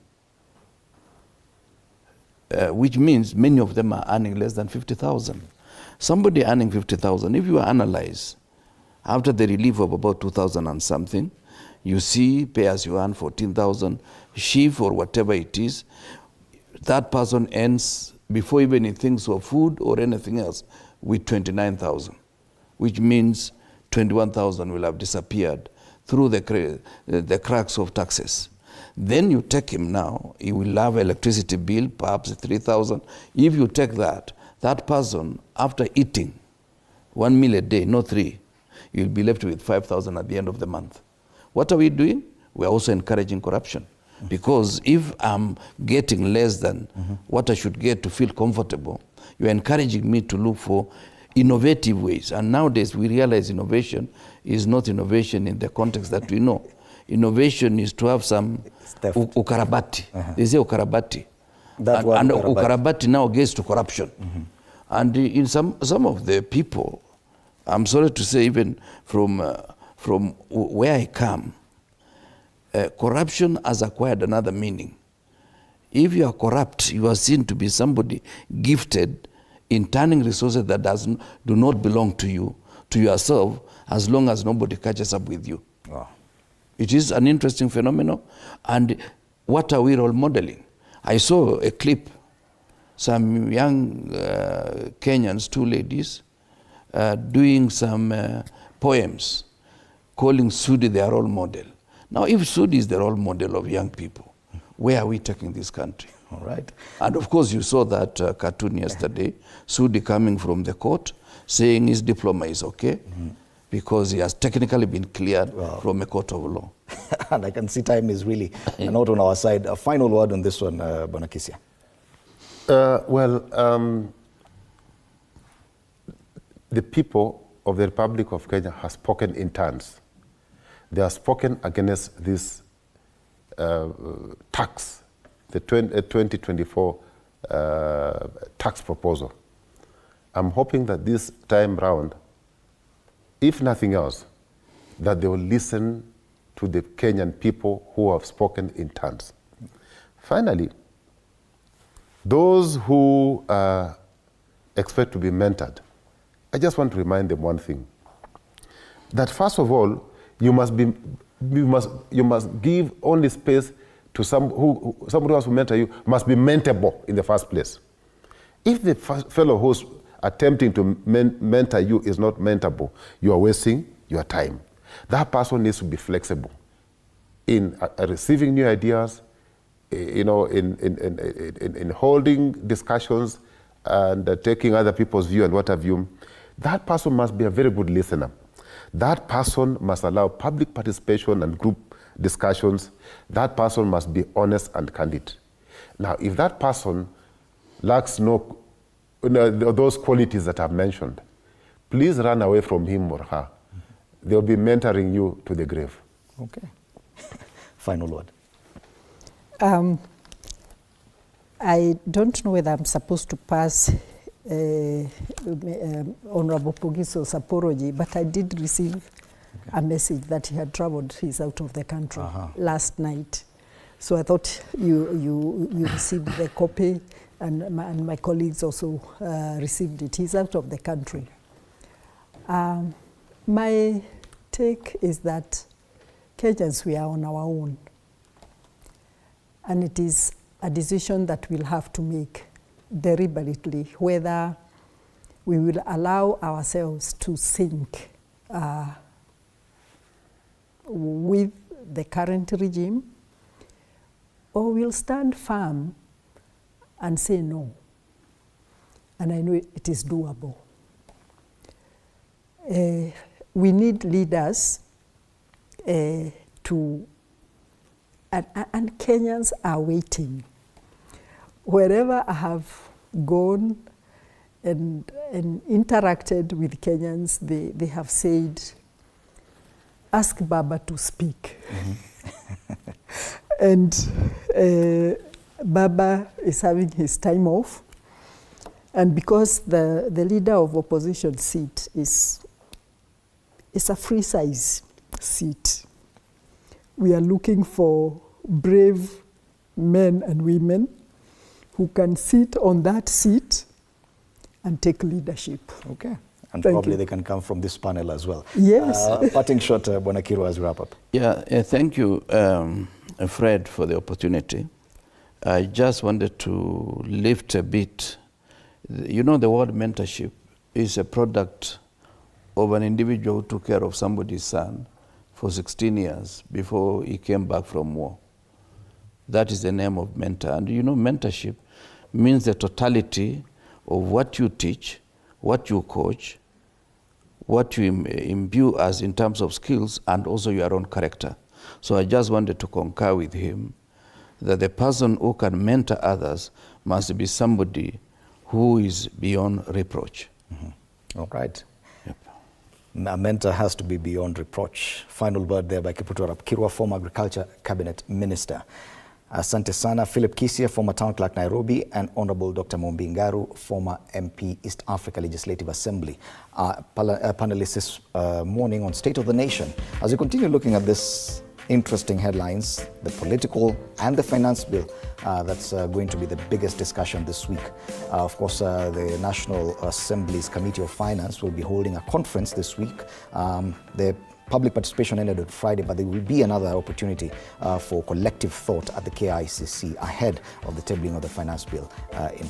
Which means many of them are earning less than 50,000. Somebody earning 50,000, if you analyze, after the relief of about 2,000 and something, you see pay as you earn 14,000, shift or whatever it is, that person ends, before even he thinks of food or anything else, with 29,000, which means 21,000 will have disappeared through the cracks of taxes. Then you take him now, he will have electricity bill, perhaps 3,000. If you take that person, after eating 1 meal a day, not 3, you'll be left with 5,000 at the end of the month. What are we doing? We're also encouraging corruption. Because if I'm getting less than what I should get to feel comfortable, you're encouraging me to look for innovative ways. And nowadays we realize innovation is not innovation in the context that we know. Innovation is to have some ukarabati. They say ukarabati. And ukarabati now gets to corruption. And in some of the people, I'm sorry to say, even from where I come, corruption has acquired another meaning. If you are corrupt, you are seen to be somebody gifted in turning resources that do not belong to you, to yourself, as long as nobody catches up with you. Wow. It is an interesting phenomenon. And what are we role modeling? I saw a clip, some young Kenyans, 2 ladies, doing some poems, calling Sudi their role model. Now, if Sudi is the role model of young people, where are we taking this country? All right. And of course, you saw that cartoon yesterday, Sudi coming from the court, saying his diploma is okay, because he has technically been cleared from a court of law. And I can see time is really not on our side. A final word on this one, Bonakisia. The people of the Republic of Kenya have spoken in turns. They have spoken against this tax, the 2024 tax proposal. I'm hoping that this time round, if nothing else, that they will listen to the Kenyan people who have spoken in turns. Finally, those who expect to be mentored, I just want to remind them one thing, that first of all, you must give only space to somebody who has to mentor you, must be mentorable in the first place. If the fellow who's attempting to mentor you is not mentorable, you are wasting your time. That person needs to be flexible in receiving new ideas, in holding discussions and taking other people's view and what have you. That person must be a very good listener. That person must allow public participation and group discussions. That person must be honest and candid. Now, if that person lacks those qualities that I've mentioned, please run away from him or her. They'll be mentoring you to the grave. Okay. Final word. I don't know whether I'm supposed to pass Honorable Pogiso's apology, but I did receive a message that he had traveled. He's out of the country last night. So I thought you received the copy, and my colleagues also received it. He's out of the country. My take is that Kenyans, we are on our own. And it is a decision that we'll have to make deliberately, whether we will allow ourselves to sink with the current regime, or we'll stand firm and say no. And I know it is doable. We need leaders and Kenyans are waiting. Wherever I have gone and interacted with Kenyans, they have said, ask Baba to speak. And Baba is having his time off. And because the leader of opposition seat is a free size, seat. We are looking for brave men and women who can sit on that seat and take leadership. Okay. And Thank probably you. they can come from this panel as well. Yes. Parting shot, Bwana Kiru, as we wrap up. Yeah, thank you, Fred, for the opportunity. I just wanted to lift a bit. You know, the word mentorship is a product of an individual who took care of somebody's son for 16 years before he came back from war. That is the name of mentor. And you know, mentorship means the totality of what you teach, what you coach, what you imbue as in terms of skills, and also your own character. So I just wanted to concur with him that the person who can mentor others must be somebody who is beyond reproach. Mm-hmm. All right. Yep. A mentor has to be beyond reproach. Final word there by Kipruto Kirwa, former Agriculture Cabinet Minister. Asante sana. Philip Kisia, former Town Clerk Nairobi, and Honorable Dr. Mombi Ngaru, former MP East Africa Legislative Assembly. Panelists this morning on State of the Nation. As we continue looking at this interesting headlines, the political and the finance bill, that's going to be the biggest discussion this week. Of course, the National Assembly's Committee of Finance will be holding a conference this week. The public participation ended on Friday, but there will be another opportunity for collective thought at the KICC ahead of the tabling of the finance bill in